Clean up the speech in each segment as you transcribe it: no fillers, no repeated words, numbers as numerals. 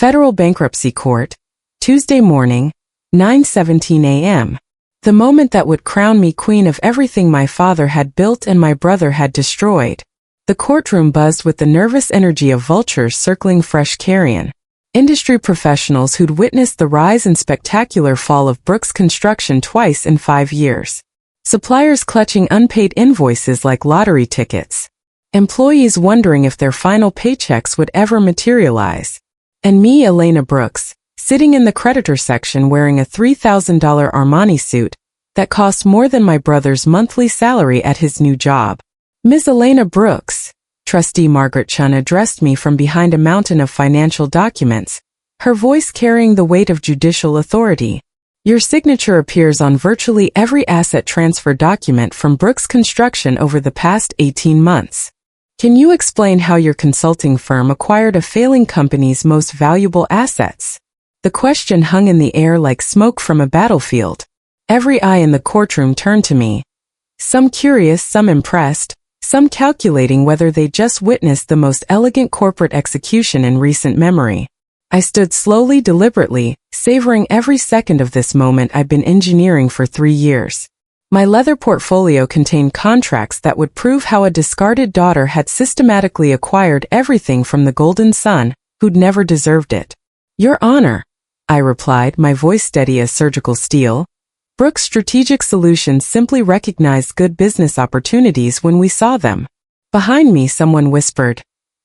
Federal Bankruptcy Court, Tuesday morning, 9:17 a.m. The moment that would crown me queen of everything my father had built and my brother had destroyed. The courtroom buzzed with the nervous energy of vultures circling fresh carrion. Industry professionals who'd witnessed the rise and spectacular fall of Brooks Construction twice in 5 years. Suppliers clutching unpaid invoices like lottery tickets. Employees wondering if their final paychecks would ever materialize. And me, Elena Brooks, sitting in the creditor section wearing a $3,000 Armani suit that cost more than my brother's monthly salary at his new job. Ms. Elena Brooks, Trustee Margaret Chun addressed me from behind a mountain of financial documents, her voice carrying the weight of judicial authority. Your signature appears on virtually every asset transfer document from Brooks Construction over the past 18 months. Can you explain how your consulting firm acquired a failing company's most valuable assets? The question hung in the air like smoke from a battlefield. Every eye in the courtroom turned to me. Some curious, some impressed, some calculating whether they just witnessed the most elegant corporate execution in recent memory. I stood slowly, deliberately, savoring every second of this moment I'd been engineering for 3 years. My leather portfolio contained contracts that would prove how a discarded daughter had systematically acquired everything from the golden son, who'd never deserved it. Your Honor, I replied, my voice steady as surgical steel. Brooks Strategic Solutions simply recognized good business opportunities when we saw them. Behind me, someone whispered,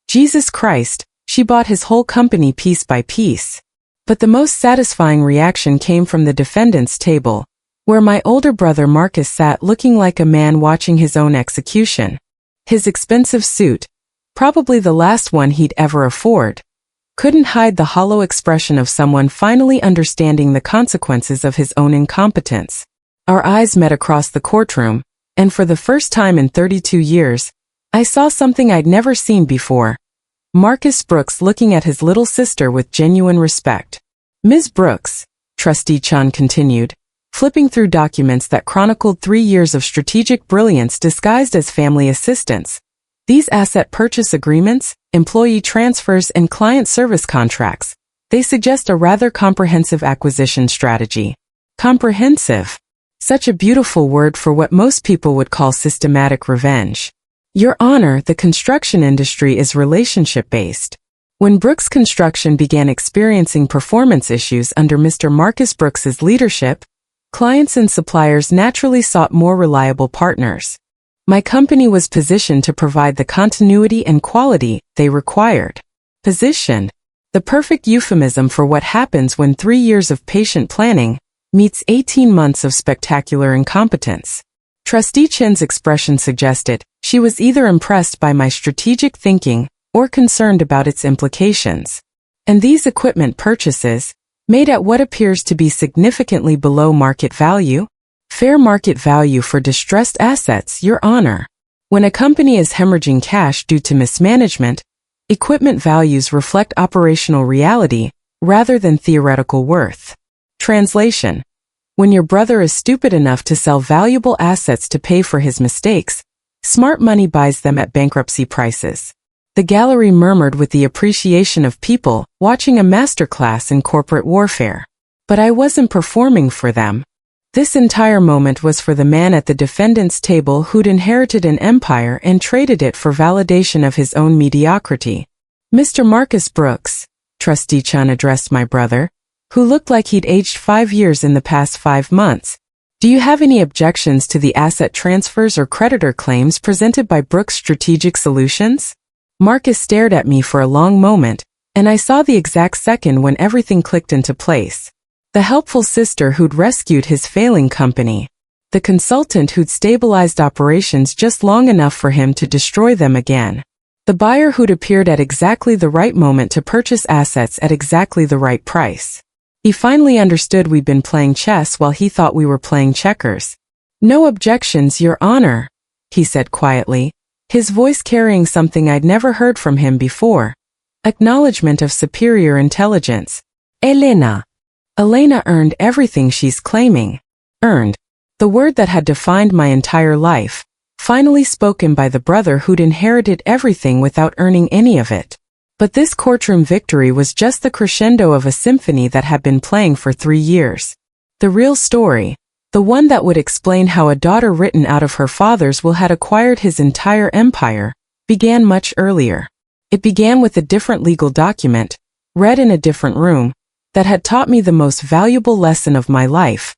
Jesus Christ, she bought his whole company piece by piece. But the most satisfying reaction came from the defendant's table, where my older brother Marcus sat looking like a man watching his own execution. His expensive suit, probably the last one he'd ever afford, couldn't hide the hollow expression of someone finally understanding the consequences of his own incompetence. Our eyes met across the courtroom, and for the first time in 32 years, I saw something I'd never seen before. Marcus Brooks looking at his little sister with genuine respect. Ms. Brooks, Trustee Chun continued, flipping through documents that chronicled 3 years of strategic brilliance disguised as family assistance. These asset purchase agreements, employee transfers, and client service contracts, they suggest a rather comprehensive acquisition strategy. Comprehensive. Such a beautiful word for what most people would call systematic revenge. Your Honor, the construction industry is relationship-based. When Brooks Construction began experiencing performance issues under Mr. Marcus Brooks's leadership, clients and suppliers naturally sought more reliable partners. My company was positioned to provide the continuity and quality they required. Positioned, the perfect euphemism for what happens when 3 years of patient planning meets 18 months of spectacular incompetence. Trustee Chin's expression suggested she was either impressed by my strategic thinking or concerned about its implications. And these equipment purchases, made at what appears to be significantly below market value, fair market value for distressed assets, Your Honor. When a company is hemorrhaging cash due to mismanagement, equipment values reflect operational reality rather than theoretical worth. Translation: when your brother is stupid enough to sell valuable assets to pay for his mistakes, smart money buys them at bankruptcy prices. The gallery murmured with the appreciation of people watching a masterclass in corporate warfare. But I wasn't performing for them. This entire moment was for the man at the defendant's table who'd inherited an empire and traded it for validation of his own mediocrity. Mr. Marcus Brooks, Trustee Chun addressed my brother, who looked like he'd aged 5 years in the past 5 months. Do you have any objections to the asset transfers or creditor claims presented by Brooks Strategic Solutions? Marcus stared at me for a long moment, and I saw the exact second when everything clicked into place. The helpful sister who'd rescued his failing company. The consultant who'd stabilized operations just long enough for him to destroy them again. The buyer who'd appeared at exactly the right moment to purchase assets at exactly the right price. He finally understood we'd been playing chess while he thought we were playing checkers. No objections, Your Honor, he said quietly, his voice carrying something I'd never heard from him before. Acknowledgement of superior intelligence. Elena earned everything she's claiming. Earned. The word that had defined my entire life, finally spoken by the brother who'd inherited everything without earning any of it. But this courtroom victory was just the crescendo of a symphony that had been playing for 3 years. The real story, the one that would explain how a daughter written out of her father's will had acquired his entire empire, began much earlier. It began with a different legal document, read in a different room, that had taught me the most valuable lesson of my life.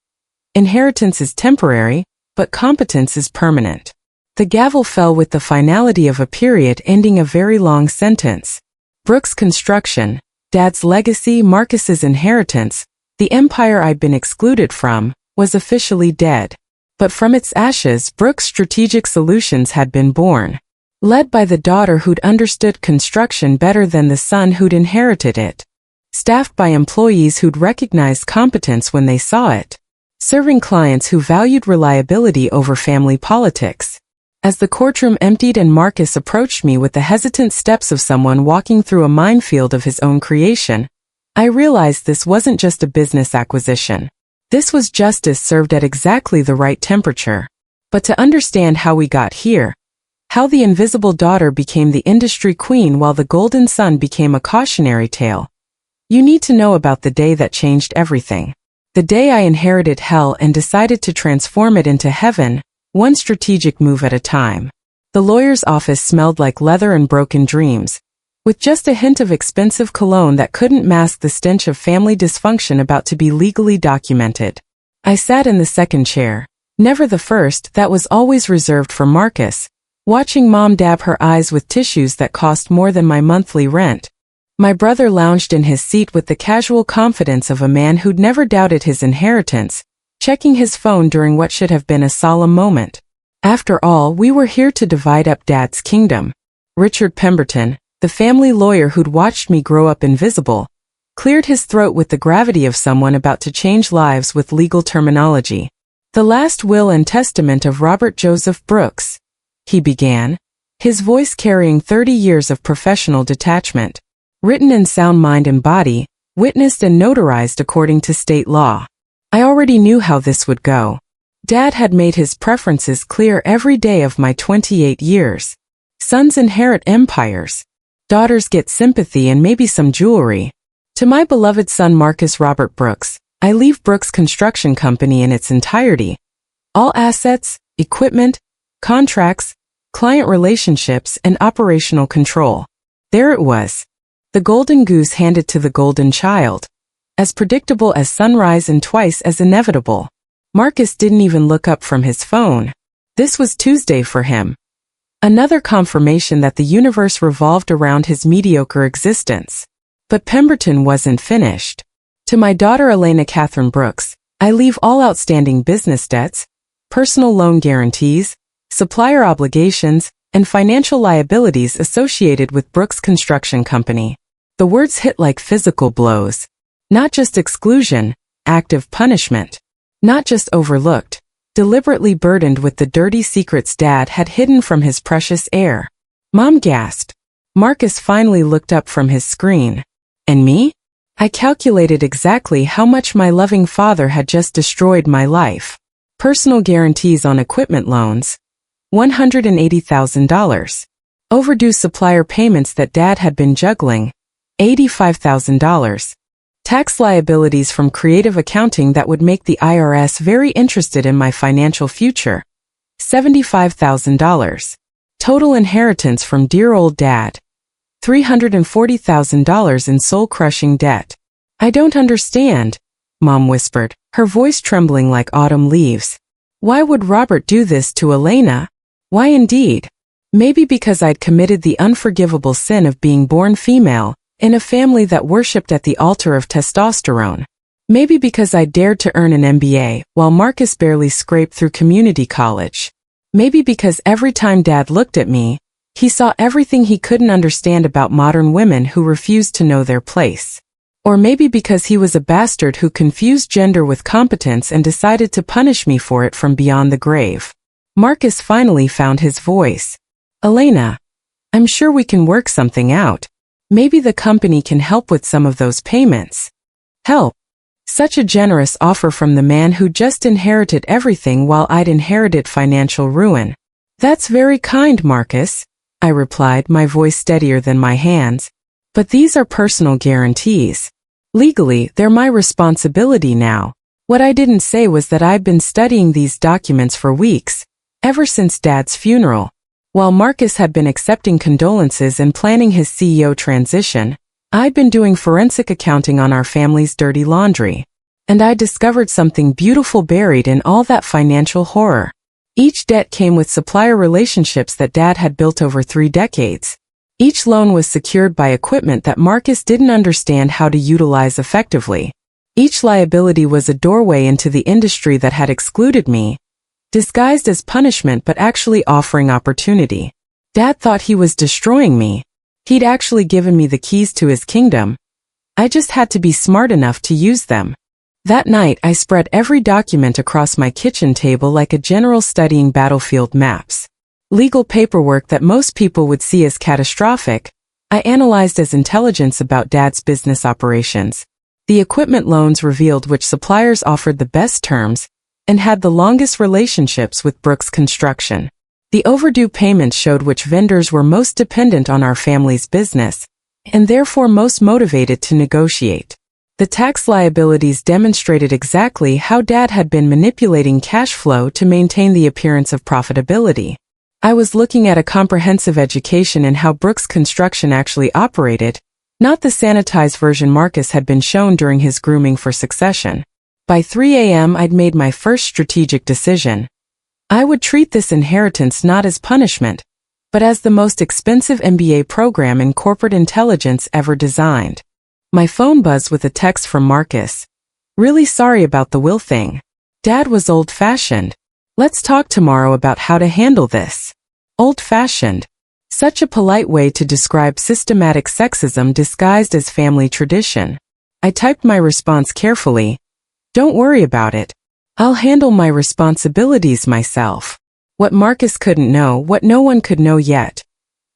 Inheritance is temporary, but competence is permanent. The gavel fell with the finality of a period ending a very long sentence. Brooks Construction, Dad's legacy, Marcus's inheritance, the empire I'd been excluded from, was officially dead. But from its ashes, Brooks Strategic Solutions had been born. Led by the daughter who'd understood construction better than the son who'd inherited it. Staffed by employees who'd recognized competence when they saw it. Serving clients who valued reliability over family politics. As the courtroom emptied and Marcus approached me with the hesitant steps of someone walking through a minefield of his own creation, I realized this wasn't just a business acquisition. This was justice served at exactly the right temperature. But to understand how we got here, how the invisible daughter became the industry queen while the golden son became a cautionary tale, you need to know about the day that changed everything. The day I inherited hell and decided to transform it into heaven, one strategic move at a time. The lawyer's office smelled like leather and broken dreams, with just a hint of expensive cologne that couldn't mask the stench of family dysfunction about to be legally documented. I sat in the second chair, never the first, that was always reserved for Marcus, watching Mom dab her eyes with tissues that cost more than my monthly rent. My brother lounged in his seat with the casual confidence of a man who'd never doubted his inheritance, checking his phone during what should have been a solemn moment. After all, we were here to divide up Dad's kingdom. Richard Pemberton, the family lawyer who'd watched me grow up invisible, cleared his throat with the gravity of someone about to change lives with legal terminology. The last will and testament of Robert Joseph Brooks, he began, his voice carrying 30 years of professional detachment. Written in sound mind and body, witnessed and notarized according to state law. I already knew how this would go. Dad had made his preferences clear every day of my 28 years. Sons inherit empires. Daughters get sympathy and maybe some jewelry. To my beloved son Marcus Robert Brooks, I leave Brooks Construction Company in its entirety. All assets, equipment, contracts, client relationships, and operational control. There it was. The golden goose handed to the golden child. As predictable as sunrise and twice as inevitable. Marcus didn't even look up from his phone. This was Tuesday for him. Another confirmation that the universe revolved around his mediocre existence. But Pemberton wasn't finished. To my daughter Elena Catherine Brooks, I leave all outstanding business debts, personal loan guarantees, supplier obligations, and financial liabilities associated with Brooks Construction Company. The words hit like physical blows. Not just exclusion, active punishment. Not just overlooked, deliberately burdened with the dirty secrets Dad had hidden from his precious heir. Mom gasped. Marcus finally looked up from his screen. And me? I calculated exactly how much my loving father had just destroyed my life. Personal guarantees on equipment loans. $180,000. Overdue supplier payments that Dad had been juggling. $85,000. Tax liabilities from creative accounting that would make the IRS very interested in my financial future. $75,000. Total inheritance from dear old Dad. $340,000 in soul-crushing debt. I don't understand, Mom whispered, her voice trembling like autumn leaves. Why would Robert do this to Elena? Why indeed? Maybe because I'd committed the unforgivable sin of being born female, in a family that worshipped at the altar of testosterone. Maybe because I dared to earn an MBA, while Marcus barely scraped through community college. Maybe because every time Dad looked at me, he saw everything he couldn't understand about modern women who refused to know their place. Or maybe because he was a bastard who confused gender with competence and decided to punish me for it from beyond the grave. Marcus finally found his voice. Elena, I'm sure we can work something out. Maybe the company can help with some of those payments. Help. Such a generous offer from the man who just inherited everything while I'd inherited financial ruin. That's very kind, Marcus, I replied, my voice steadier than my hands. But these are personal guarantees. Legally, they're my responsibility now. What I didn't say was that I'd been studying these documents for weeks, ever since Dad's funeral. While Marcus had been accepting condolences and planning his CEO transition, I'd been doing forensic accounting on our family's dirty laundry. And I discovered something beautiful buried in all that financial horror. Each debt came with supplier relationships that Dad had built over 3 decades. Each loan was secured by equipment that Marcus didn't understand how to utilize effectively. Each liability was a doorway into the industry that had excluded me, disguised as punishment but actually offering opportunity. Dad thought he was destroying me. He'd actually given me the keys to his kingdom. I just had to be smart enough to use them. That night, I spread every document across my kitchen table like a general studying battlefield maps. Legal paperwork that most people would see as catastrophic, I analyzed as intelligence about Dad's business operations. The equipment loans revealed which suppliers offered the best terms and had the longest relationships with Brooks Construction. The overdue payments showed which vendors were most dependent on our family's business and therefore most motivated to negotiate. The tax liabilities demonstrated exactly how Dad had been manipulating cash flow to maintain the appearance of profitability. I was looking at a comprehensive education in how Brooks Construction actually operated, not the sanitized version Marcus had been shown during his grooming for succession. By 3 a.m. I'd made my first strategic decision. I would treat this inheritance not as punishment, but as the most expensive MBA program in corporate intelligence ever designed. My phone buzzed with a text from Marcus. Really sorry about the will thing. Dad was old-fashioned. Let's talk tomorrow about how to handle this. Old-fashioned. Such a polite way to describe systematic sexism disguised as family tradition. I typed my response carefully. Don't worry about it. I'll handle my responsibilities myself. What Marcus couldn't know, what no one could know yet,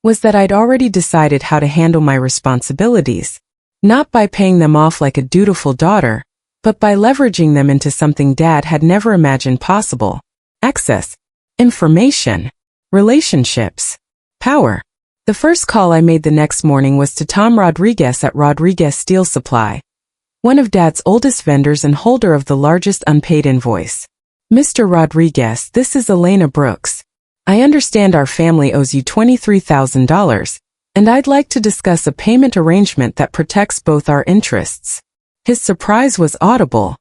was that I'd already decided how to handle my responsibilities. Not by paying them off like a dutiful daughter, but by leveraging them into something Dad had never imagined possible. Access, information, relationships, power. The first call I made the next morning was to Tom Rodriguez at Rodriguez Steel Supply, one of Dad's oldest vendors and holder of the largest unpaid invoice. Mr. Rodriguez, this is Elena Brooks. I understand our family owes you $23,000, and I'd like to discuss a payment arrangement that protects both our interests. His surprise was audible.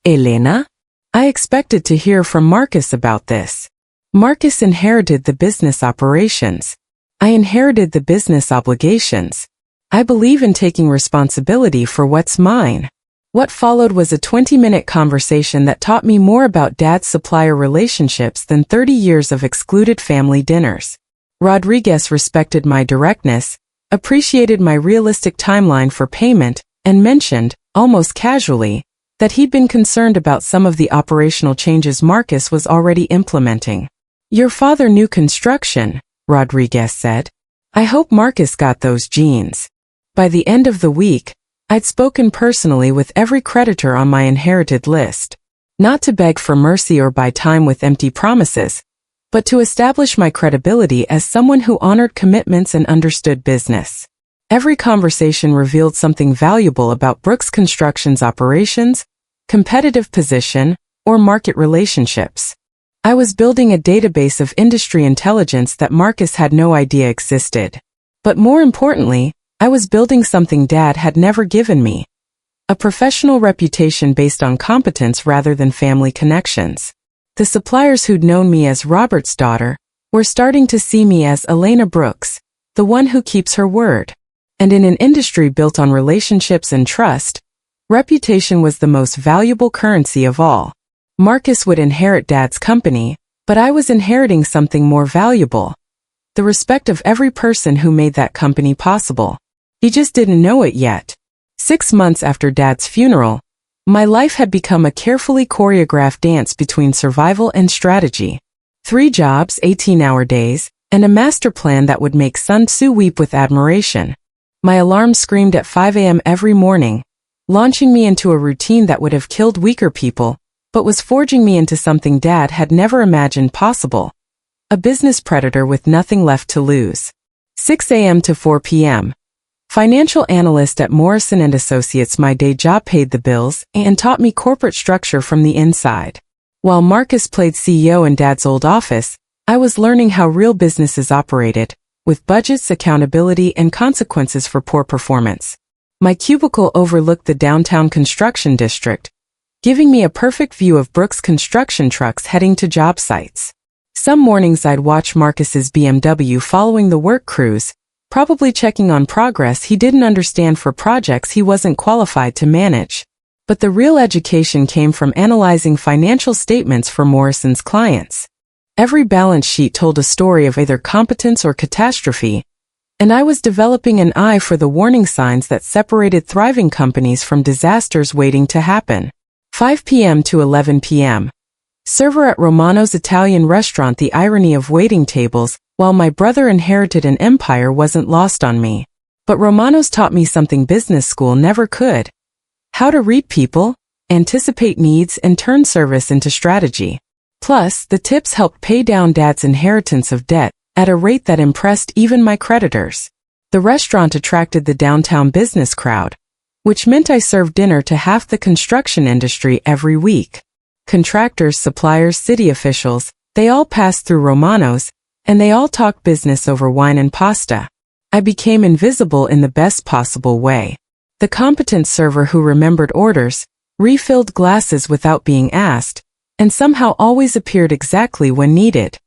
Elena? I expected to hear from Marcus about this. Marcus inherited the business operations. I inherited the business obligations. I believe in taking responsibility for what's mine. What followed was a 20-minute conversation that taught me more about Dad's supplier relationships than 30 years of excluded family dinners. Rodriguez respected my directness, appreciated my realistic timeline for payment, and mentioned, almost casually, that he'd been concerned about some of the operational changes Marcus was already implementing. Your father knew construction, Rodriguez said. I hope Marcus got those genes. By the end of the week, I'd spoken personally with every creditor on my inherited list. Not to beg for mercy or buy time with empty promises, but to establish my credibility as someone who honored commitments and understood business. Every conversation revealed something valuable about Brooks Construction's operations, competitive position, or market relationships. I was building a database of industry intelligence that Marcus had no idea existed. But more importantly, I was building something Dad had never given me. A professional reputation based on competence rather than family connections. The suppliers who'd known me as Robert's daughter were starting to see me as Elena Brooks, the one who keeps her word. And in an industry built on relationships and trust, reputation was the most valuable currency of all. Marcus would inherit Dad's company, but I was inheriting something more valuable. The respect of every person who made that company possible. He just didn't know it yet. 6 months after Dad's funeral, my life had become a carefully choreographed dance between survival and strategy. 3 jobs, 18-hour days, and a master plan that would make Sun Tzu weep with admiration. My alarm screamed at 5 a.m. every morning, launching me into a routine that would have killed weaker people, but was forging me into something Dad had never imagined possible. A business predator with nothing left to lose. 6 a.m. to 4 p.m. Financial analyst at Morrison & Associates. My day job paid the bills and taught me corporate structure from the inside. While Marcus played CEO in Dad's old office, I was learning how real businesses operated, with budgets, accountability, and consequences for poor performance. My cubicle overlooked the downtown construction district, giving me a perfect view of Brooks' construction trucks heading to job sites. Some mornings I'd watch Marcus's BMW following the work crews, probably checking on progress he didn't understand for projects he wasn't qualified to manage. But the real education came from analyzing financial statements for Morrison's clients. Every balance sheet told a story of either competence or catastrophe, and I was developing an eye for the warning signs that separated thriving companies from disasters waiting to happen. 5 p.m. to 11 p.m. Server at Romano's Italian restaurant. The irony of waiting tables, while my brother inherited an empire, wasn't lost on me. But Romano's taught me something business school never could. How to read people, anticipate needs, and turn service into strategy. Plus, the tips helped pay down Dad's inheritance of debt at a rate that impressed even my creditors. The restaurant attracted the downtown business crowd, which meant I served dinner to half the construction industry every week. Contractors, suppliers, city officials, they all passed through Romano's, and they all talked business over wine and pasta. I became invisible in the best possible way. The competent server who remembered orders, refilled glasses without being asked, and somehow always appeared exactly when needed.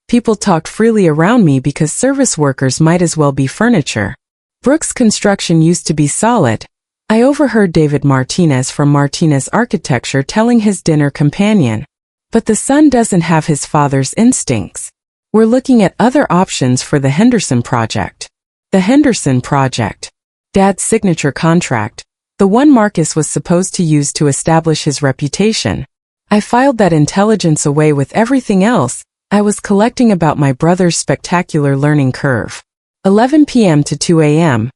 People talked freely around me because service workers might as well be furniture. Brooks' construction used to be solid. I overheard David Martinez from Martinez Architecture telling his dinner companion, "But the son doesn't have his father's instincts. We're looking at other options for the Henderson project." The Henderson project. Dad's signature contract, the one Marcus was supposed to use to establish his reputation. I filed that intelligence away with everything else I was collecting about my brother's spectacular learning curve. 11 p.m. to 2 a.m.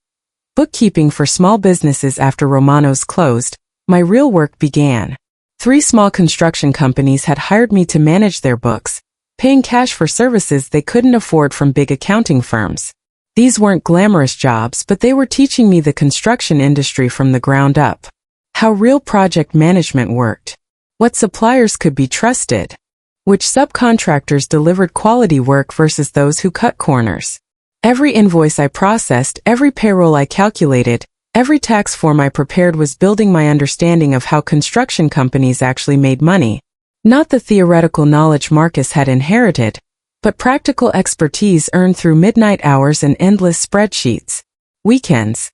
Bookkeeping for small businesses. After Romano's closed, my real work began. 3 small construction companies had hired me to manage their books, paying cash for services they couldn't afford from big accounting firms. These weren't glamorous jobs, but they were teaching me the construction industry from the ground up. How real project management worked. What suppliers could be trusted. Which subcontractors delivered quality work versus those who cut corners. Every invoice I processed, every payroll I calculated, every tax form I prepared was building my understanding of how construction companies actually made money. Not the theoretical knowledge Marcus had inherited, but practical expertise earned through midnight hours and endless spreadsheets. Weekends.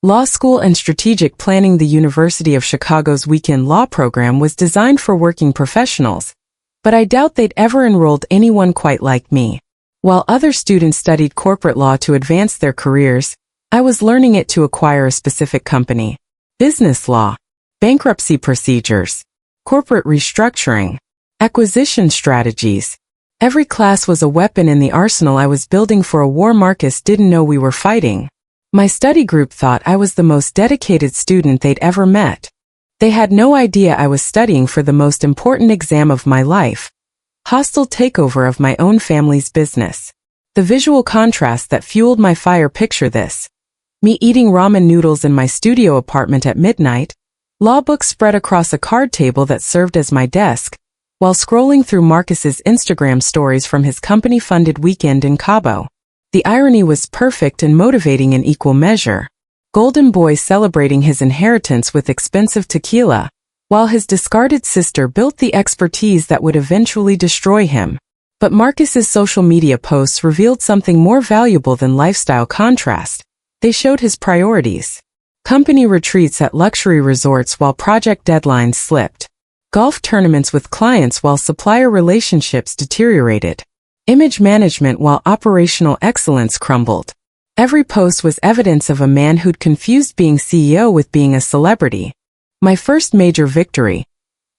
Law school and strategic planning. The University of Chicago's weekend law program was designed for working professionals, but I doubt they'd ever enrolled anyone quite like me. While other students studied corporate law to advance their careers, I was learning it to acquire a specific company. Business law, bankruptcy procedures, corporate restructuring, acquisition strategies. Every class was a weapon in the arsenal I was building for a war Marcus didn't know we were fighting. My study group thought I was the most dedicated student they'd ever met. They had no idea I was studying for the most important exam of my life. Hostile takeover of my own family's business. The visual contrast that fueled my fire. Picture this. Me eating ramen noodles in my studio apartment at midnight, law books spread across a card table that served as my desk, while scrolling through Marcus's Instagram stories from his company-funded weekend in Cabo. The irony was perfect and motivating in equal measure. Golden boy celebrating his inheritance with expensive tequila, while his discarded sister built the expertise that would eventually destroy him. But Marcus's social media posts revealed something more valuable than lifestyle contrast. They showed his priorities. Company retreats at luxury resorts while project deadlines slipped. Golf tournaments with clients while supplier relationships deteriorated. Image management while operational excellence crumbled. Every post was evidence of a man who'd confused being CEO with being a celebrity. My first major victory.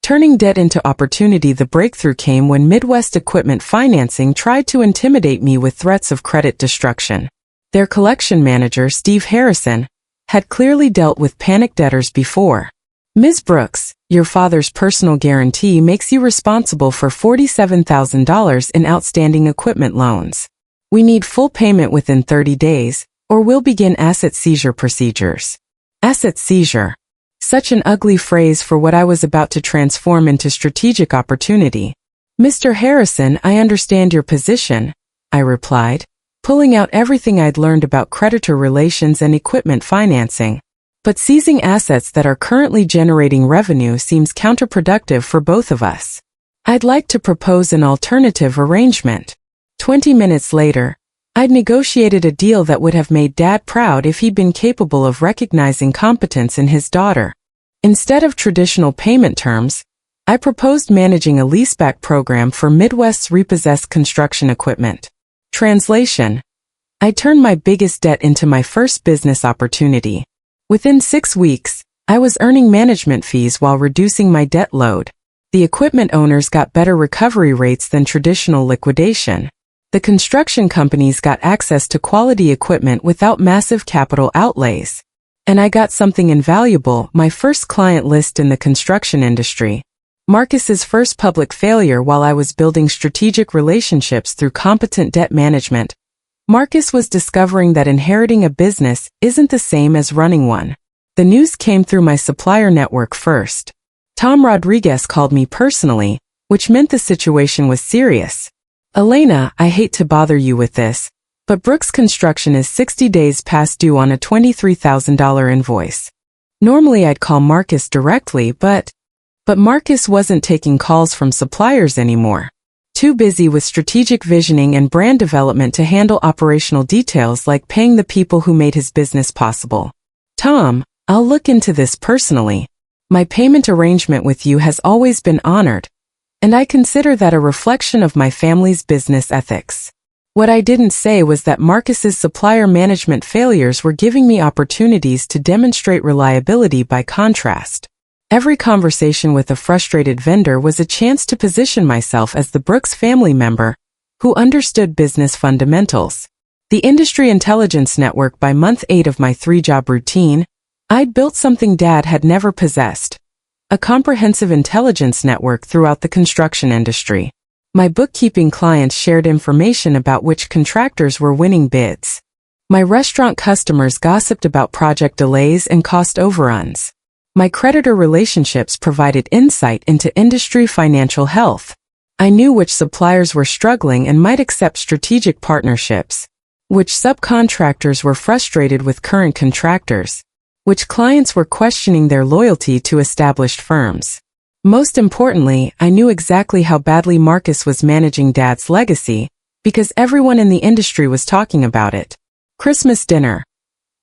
Turning debt into opportunity. The breakthrough came when Midwest Equipment Financing tried to intimidate me with threats of credit destruction. Their collection manager, Steve Harrison, had clearly dealt with panic debtors before. Ms. Brooks, your father's personal guarantee makes you responsible for $47,000 in outstanding equipment loans. We need full payment within 30 days, or we'll begin asset seizure procedures. Asset seizure. Such an ugly phrase for what I was about to transform into strategic opportunity. Mr. Harrison, I understand your position, I replied, pulling out everything I'd learned about creditor relations and equipment financing. But seizing assets that are currently generating revenue seems counterproductive for both of us. I'd like to propose an alternative arrangement. 20 minutes later, I'd negotiated a deal that would have made Dad proud if he'd been capable of recognizing competence in his daughter. Instead of traditional payment terms, I proposed managing a leaseback program for Midwest's repossessed construction equipment. Translation: I turned my biggest debt into my first business opportunity. Within 6 weeks, I was earning management fees while reducing my debt load. The equipment owners got better recovery rates than traditional liquidation. The construction companies got access to quality equipment without massive capital outlays. And I got something invaluable, my first client list in the construction industry. Marcus's first public failure while I was building strategic relationships through competent debt management. Marcus was discovering that inheriting a business isn't the same as running one. The news came through my supplier network first. Tom Rodriguez called me personally, which meant the situation was serious. Elena, I hate to bother you with this, but Brooks Construction is 60 days past due on a $23,000 invoice. Normally I'd call Marcus directly, but Marcus wasn't taking calls from suppliers anymore. Too busy with strategic visioning and brand development to handle operational details like paying the people who made his business possible. Tom, I'll look into this personally. My payment arrangement with you has always been honored, and I consider that a reflection of my family's business ethics. What I didn't say was that Marcus's supplier management failures were giving me opportunities to demonstrate reliability by contrast. Every conversation with a frustrated vendor was a chance to position myself as the Brooks family member who understood business fundamentals. The Industry Intelligence Network. By month 8 of my 3-job routine, I'd built something Dad had never possessed. A comprehensive intelligence network throughout the construction industry. My bookkeeping clients shared information about which contractors were winning bids. My restaurant customers gossiped about project delays and cost overruns. My creditor relationships provided insight into industry financial health. I knew which suppliers were struggling and might accept strategic partnerships, which subcontractors were frustrated with current contractors, which clients were questioning their loyalty to established firms. Most importantly, I knew exactly how badly Marcus was managing Dad's legacy, because everyone in the industry was talking about it. Christmas dinner.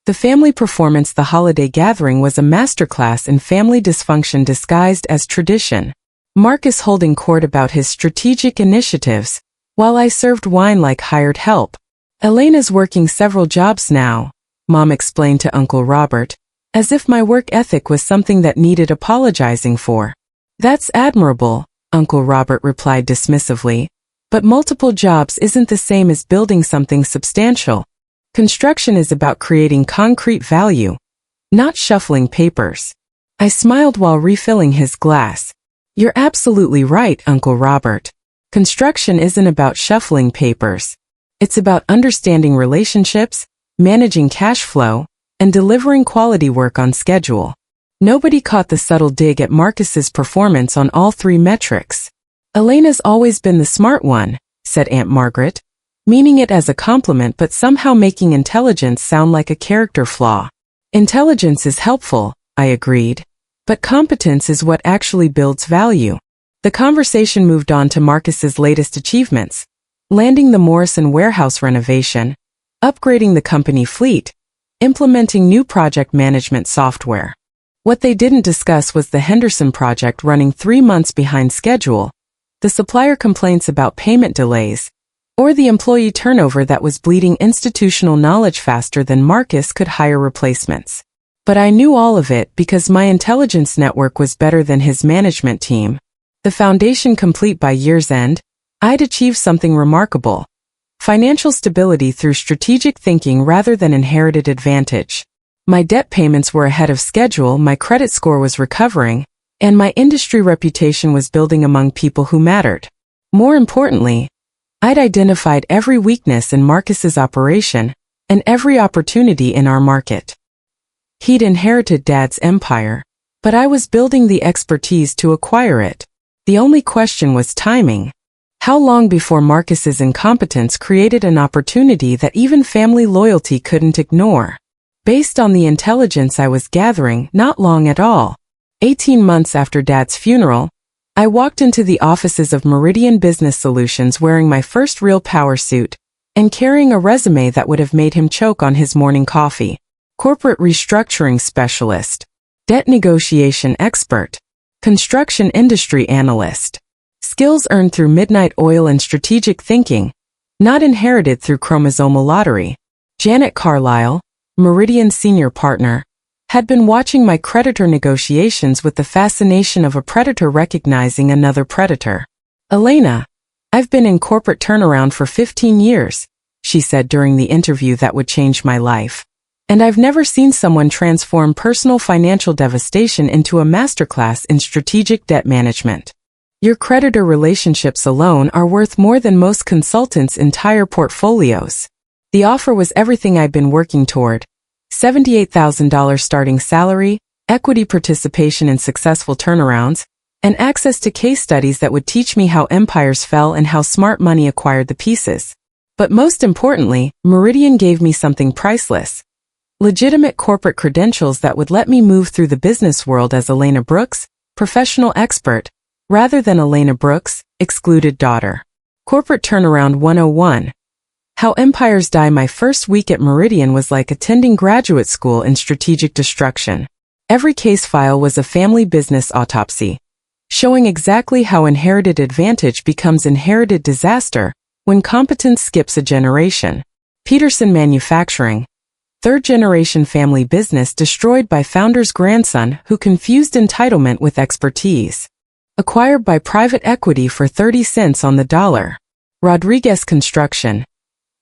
The family performance. The holiday gathering was a masterclass in family dysfunction disguised as tradition. Marcus holding court about his strategic initiatives, while I served wine like hired help. Elena's working several jobs now, Mom explained to Uncle Robert, as if my work ethic was something that needed apologizing for. That's admirable, Uncle Robert replied dismissively, but multiple jobs isn't the same as building something substantial. Construction is about creating concrete value, not shuffling papers. I smiled while refilling his glass. You're absolutely right, Uncle Robert. Construction isn't about shuffling papers. It's about understanding relationships, managing cash flow, and delivering quality work on schedule. Nobody caught the subtle dig at Marcus's performance on all 3 metrics. Elena's always been the smart one, said Aunt Margaret, meaning it as a compliment but somehow making intelligence sound like a character flaw. Intelligence is helpful, I agreed, but competence is what actually builds value. The conversation moved on to Marcus's latest achievements, landing the Morrison warehouse renovation, upgrading the company fleet, implementing new project management software. What they didn't discuss was the Henderson project running 3 months behind schedule, the supplier complaints about payment delays, or the employee turnover that was bleeding institutional knowledge faster than Marcus could hire replacements. But I knew all of it because my intelligence network was better than his management team. The foundation complete by year's end, I'd achieved something remarkable. Financial stability through strategic thinking rather than inherited advantage. My debt payments were ahead of schedule, my credit score was recovering, and my industry reputation was building among people who mattered. More importantly, I'd identified every weakness in Marcus's operation and every opportunity in our market. He'd inherited Dad's empire, but I was building the expertise to acquire it. The only question was timing. How long before Marcus's incompetence created an opportunity that even family loyalty couldn't ignore? Based on the intelligence I was gathering, not long at all. 18 months after Dad's funeral, I walked into the offices of Meridian Business Solutions wearing my first real power suit and carrying a resume that would have made him choke on his morning coffee. Corporate restructuring specialist, debt negotiation expert, construction industry analyst. Skills earned through midnight oil and strategic thinking, not inherited through chromosomal lottery. Janet Carlisle, Meridian's senior partner, had been watching my creditor negotiations with the fascination of a predator recognizing another predator. "Elena, I've been in corporate turnaround for 15 years, she said during the interview that would change my life. And I've never seen someone transform personal financial devastation into a masterclass in strategic debt management. Your creditor relationships alone are worth more than most consultants' entire portfolios." The offer was everything I'd been working toward. $78,000 starting salary, equity participation in successful turnarounds, and access to case studies that would teach me how empires fell and how smart money acquired the pieces. But most importantly, Meridian gave me something priceless. Legitimate corporate credentials that would let me move through the business world as Elena Brooks, professional expert, rather than Elena Brooks, excluded daughter. Corporate Turnaround 101. How Empires Die. My first week at Meridian was like attending graduate school in strategic destruction. Every case file was a family business autopsy, showing exactly how inherited advantage becomes inherited disaster when competence skips a generation. Peterson Manufacturing. Third-generation family business destroyed by founder's grandson who confused entitlement with expertise. Acquired by private equity for 30 cents on the dollar. Rodriguez Construction.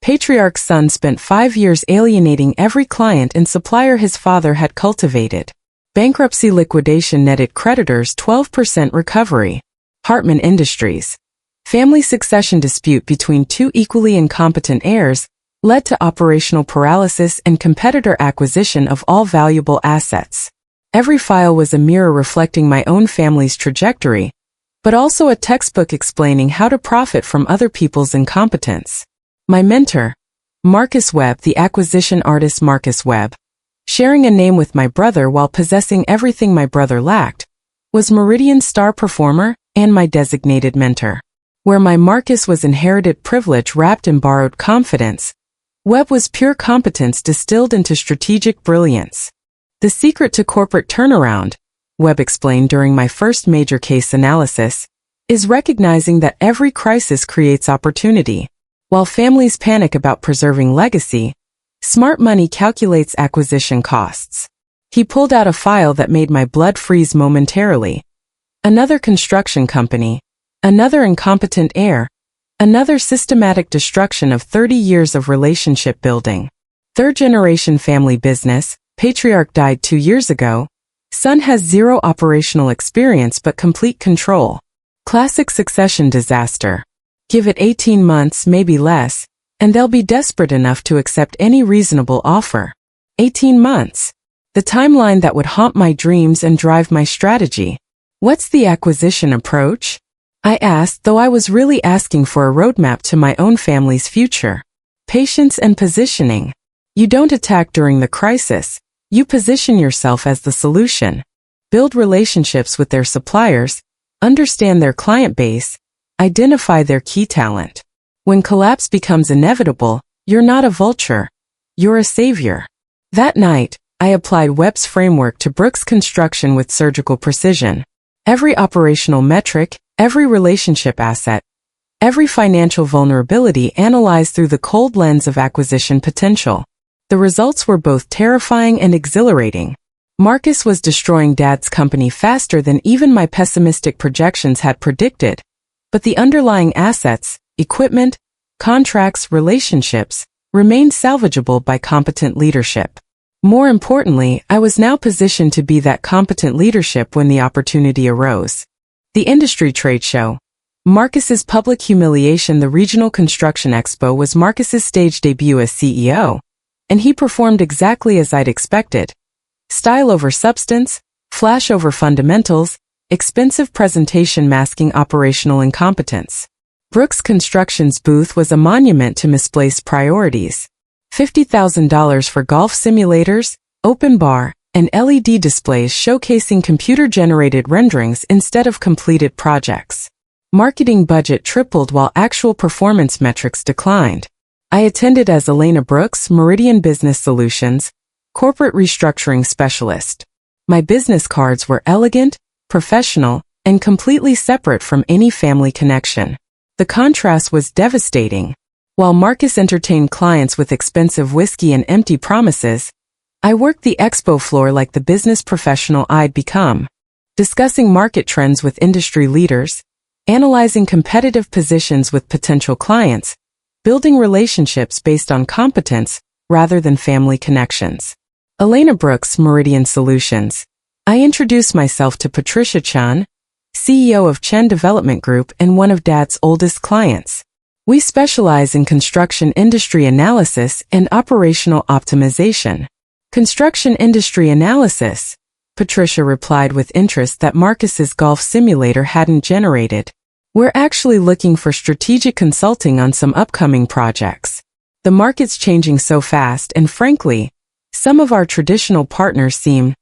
Patriarch's son spent 5 years alienating every client and supplier his father had cultivated. Bankruptcy liquidation netted creditors 12% recovery. Hartman Industries. Family succession dispute between two equally incompetent heirs led to operational paralysis and competitor acquisition of all valuable assets. Every file was a mirror reflecting my own family's trajectory, but also a textbook explaining how to profit from other people's incompetence. My mentor, Marcus Webb, the acquisition artist Marcus Webb, sharing a name with my brother while possessing everything my brother lacked, was Meridian's star performer and my designated mentor. Where my Marcus was inherited privilege wrapped in borrowed confidence, Webb was pure competence distilled into strategic brilliance. The secret to corporate turnaround, Webb explained during my first major case analysis, is recognizing that every crisis creates opportunity. While families panic about preserving legacy, smart money calculates acquisition costs. He pulled out a file that made my blood freeze momentarily. Another construction company, another incompetent heir, another systematic destruction of 30 years of relationship building. Third-generation family business, patriarch died 2 years ago. Son has zero operational experience but complete control. Classic succession disaster. Give it 18 months, maybe less, and they'll be desperate enough to accept any reasonable offer. 18 months. The timeline that would haunt my dreams and drive my strategy. What's the acquisition approach? I asked, though I was really asking for a roadmap to my own family's future. Patience and positioning. You don't attack during the crisis, you position yourself as the solution. Build relationships with their suppliers, understand their client base, identify their key talent. When collapse becomes inevitable, you're not a vulture, you're a savior. That night, I applied Webb's framework to Brooks Construction with surgical precision. Every operational metric, every relationship asset, every financial vulnerability analyzed through the cold lens of acquisition potential. The results were both terrifying and exhilarating. Marcus was destroying Dad's company faster than even my pessimistic projections had predicted, but the underlying assets, equipment, contracts, relationships, remained salvageable by competent leadership. More importantly, I was now positioned to be that competent leadership when the opportunity arose. The industry trade show. Marcus's public humiliation. The Regional Construction Expo was Marcus's stage debut as CEO, and he performed exactly as I'd expected. Style over substance, flash over fundamentals, expensive presentation masking operational incompetence. Brooks Construction's booth was a monument to misplaced priorities. $50,000 for golf simulators, open bar, and LED displays showcasing computer-generated renderings instead of completed projects. Marketing budget tripled while actual performance metrics declined. I attended as Elena Brooks, Meridian Business Solutions, corporate restructuring specialist. My business cards were elegant, professional, and completely separate from any family connection. The contrast was devastating. While Marcus entertained clients with expensive whiskey and empty promises, I worked the expo floor like the business professional I'd become, discussing market trends with industry leaders, analyzing competitive positions with potential clients, building relationships based on competence rather than family connections. Elena Brooks, Meridian Solutions. I introduced myself to Patricia Chen, CEO of Chen Development Group and one of Dad's oldest clients. We specialize in construction industry analysis and operational optimization. Construction industry analysis, Patricia replied with interest that Marcus's golf simulator hadn't generated. We're actually looking for strategic consulting on some upcoming projects. The market's changing so fast and frankly, some of our traditional partners seem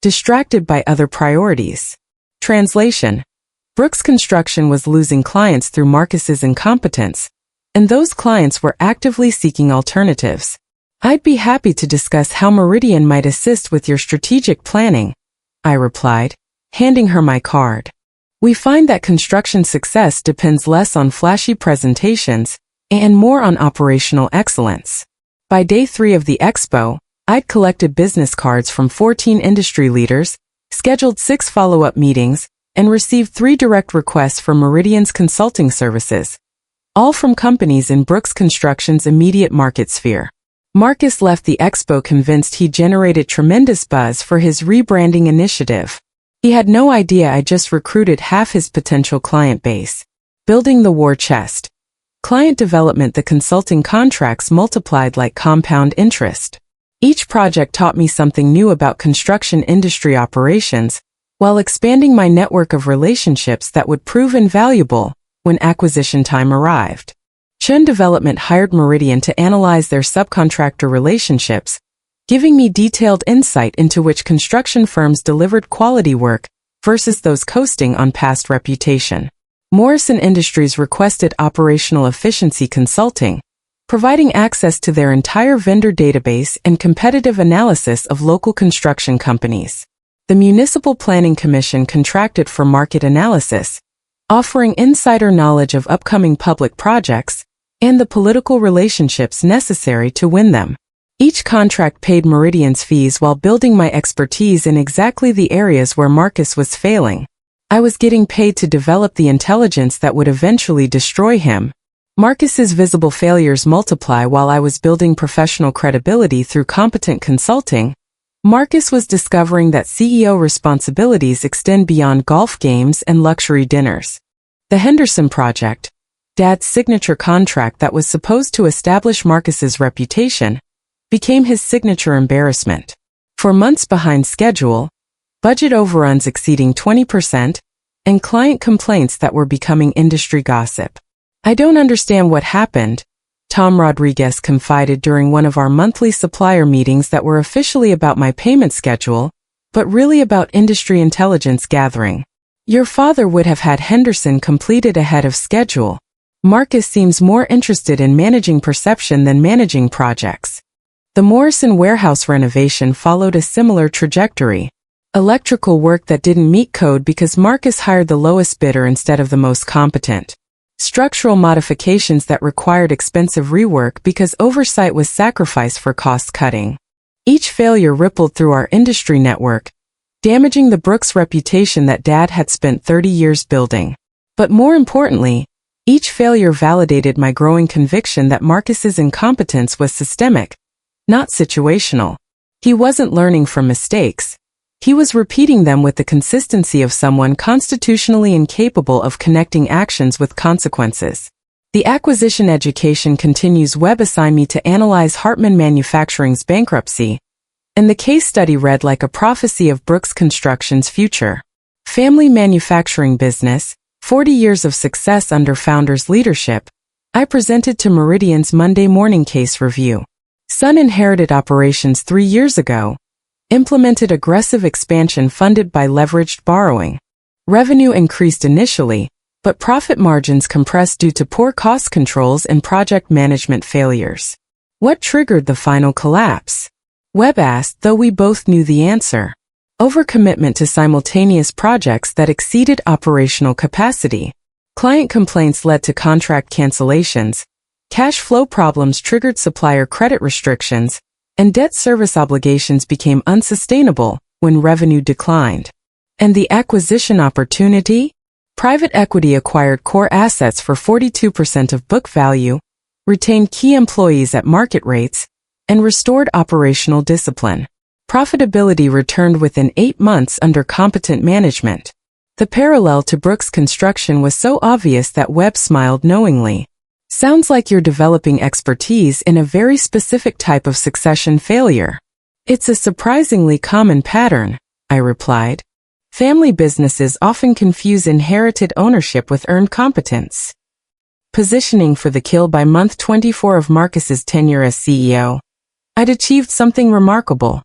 distracted by other priorities. Translation: Brooks Construction was losing clients through Marcus's incompetence, and those clients were actively seeking alternatives. I'd be happy to discuss how Meridian might assist with your strategic planning, I replied, handing her my card. We find that construction success depends less on flashy presentations and more on operational excellence. By day 3 of the expo, I'd collected business cards from 14 industry leaders, scheduled 6 follow-up meetings, and received 3 direct requests for Meridian's consulting services, all from companies in Brooks Construction's immediate market sphere. Marcus left the expo convinced he generated tremendous buzz for his rebranding initiative. He had no idea I just recruited half his potential client base. Building the war chest. Client development. The consulting contracts multiplied like compound interest. Each project taught me something new about construction industry operations, while expanding my network of relationships that would prove invaluable when acquisition time arrived. Chen Development hired Meridian to analyze their subcontractor relationships, giving me detailed insight into which construction firms delivered quality work versus those coasting on past reputation. Morrison Industries requested operational efficiency consulting, providing access to their entire vendor database and competitive analysis of local construction companies. The Municipal Planning Commission contracted for market analysis, offering insider knowledge of upcoming public projects and the political relationships necessary to win them. Each contract paid Meridian's fees while building my expertise in exactly the areas where Marcus was failing. I was getting paid to develop the intelligence that would eventually destroy him. Marcus's visible failures multiply while I was building professional credibility through competent consulting. Marcus was discovering that CEO responsibilities extend beyond golf games and luxury dinners. The Henderson Project, Dad's signature contract that was supposed to establish Marcus's reputation, became his signature embarrassment. For months behind schedule, budget overruns exceeding 20%, and client complaints that were becoming industry gossip. I don't understand what happened, Tom Rodriguez confided during one of our monthly supplier meetings that were officially about my payment schedule, but really about industry intelligence gathering. Your father would have had Henderson completed ahead of schedule. Marcus seems more interested in managing perception than managing projects. The Morrison warehouse renovation followed a similar trajectory. Electrical work that didn't meet code because Marcus hired the lowest bidder instead of the most competent. Structural modifications that required expensive rework because oversight was sacrificed for cost cutting. Each failure rippled through our industry network, damaging the Brooks reputation that Dad had spent 30 years building. But more importantly, each failure validated my growing conviction that Marcus's incompetence was systemic, not situational. He wasn't learning from mistakes. He was repeating them with the consistency of someone constitutionally incapable of connecting actions with consequences. The acquisition education continues. Webb assigned me to analyze Hartman Manufacturing's bankruptcy, and the case study read like a prophecy of Brooks Construction's future. Family manufacturing business, 40 years of success under founder's leadership. I presented to Meridian's Monday morning case review. Son inherited operations 3 years ago, implemented aggressive expansion funded by leveraged borrowing. Revenue increased initially, but profit margins compressed due to poor cost controls and project management failures. What triggered the final collapse? Webb asked, though we both knew the answer. Overcommitment to simultaneous projects that exceeded operational capacity. Client complaints led to contract cancellations, cash flow problems triggered supplier credit restrictions, and debt service obligations became unsustainable when revenue declined. And the acquisition opportunity? Private equity acquired core assets for 42% of book value, retained key employees at market rates, and restored operational discipline. Profitability returned within 8 months under competent management. The parallel to Brooks Construction was so obvious that Webb smiled knowingly. Sounds like you're developing expertise in a very specific type of succession failure. It's a surprisingly common pattern, I replied. Family businesses often confuse inherited ownership with earned competence. Positioning for the kill. By month 24 of Marcus's tenure as CEO, I'd achieved something remarkable.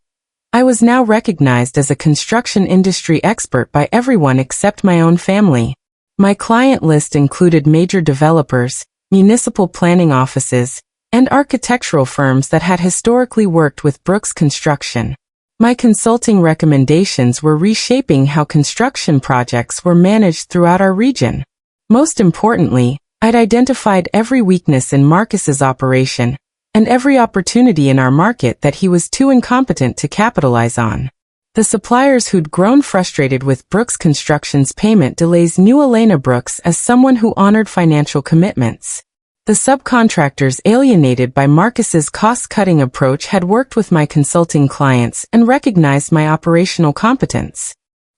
I was now recognized as a construction industry expert by everyone except my own family. My client list included major developers, municipal planning offices, and architectural firms that had historically worked with Brooks Construction. My consulting recommendations were reshaping how construction projects were managed throughout our region. Most importantly, I'd identified every weakness in Marcus's operation and every opportunity in our market that he was too incompetent to capitalize on. The suppliers who'd grown frustrated with Brooks Construction's payment delays knew Elena Brooks as someone who honored financial commitments. The subcontractors alienated by Marcus's cost-cutting approach had worked with my consulting clients and recognized my operational competence.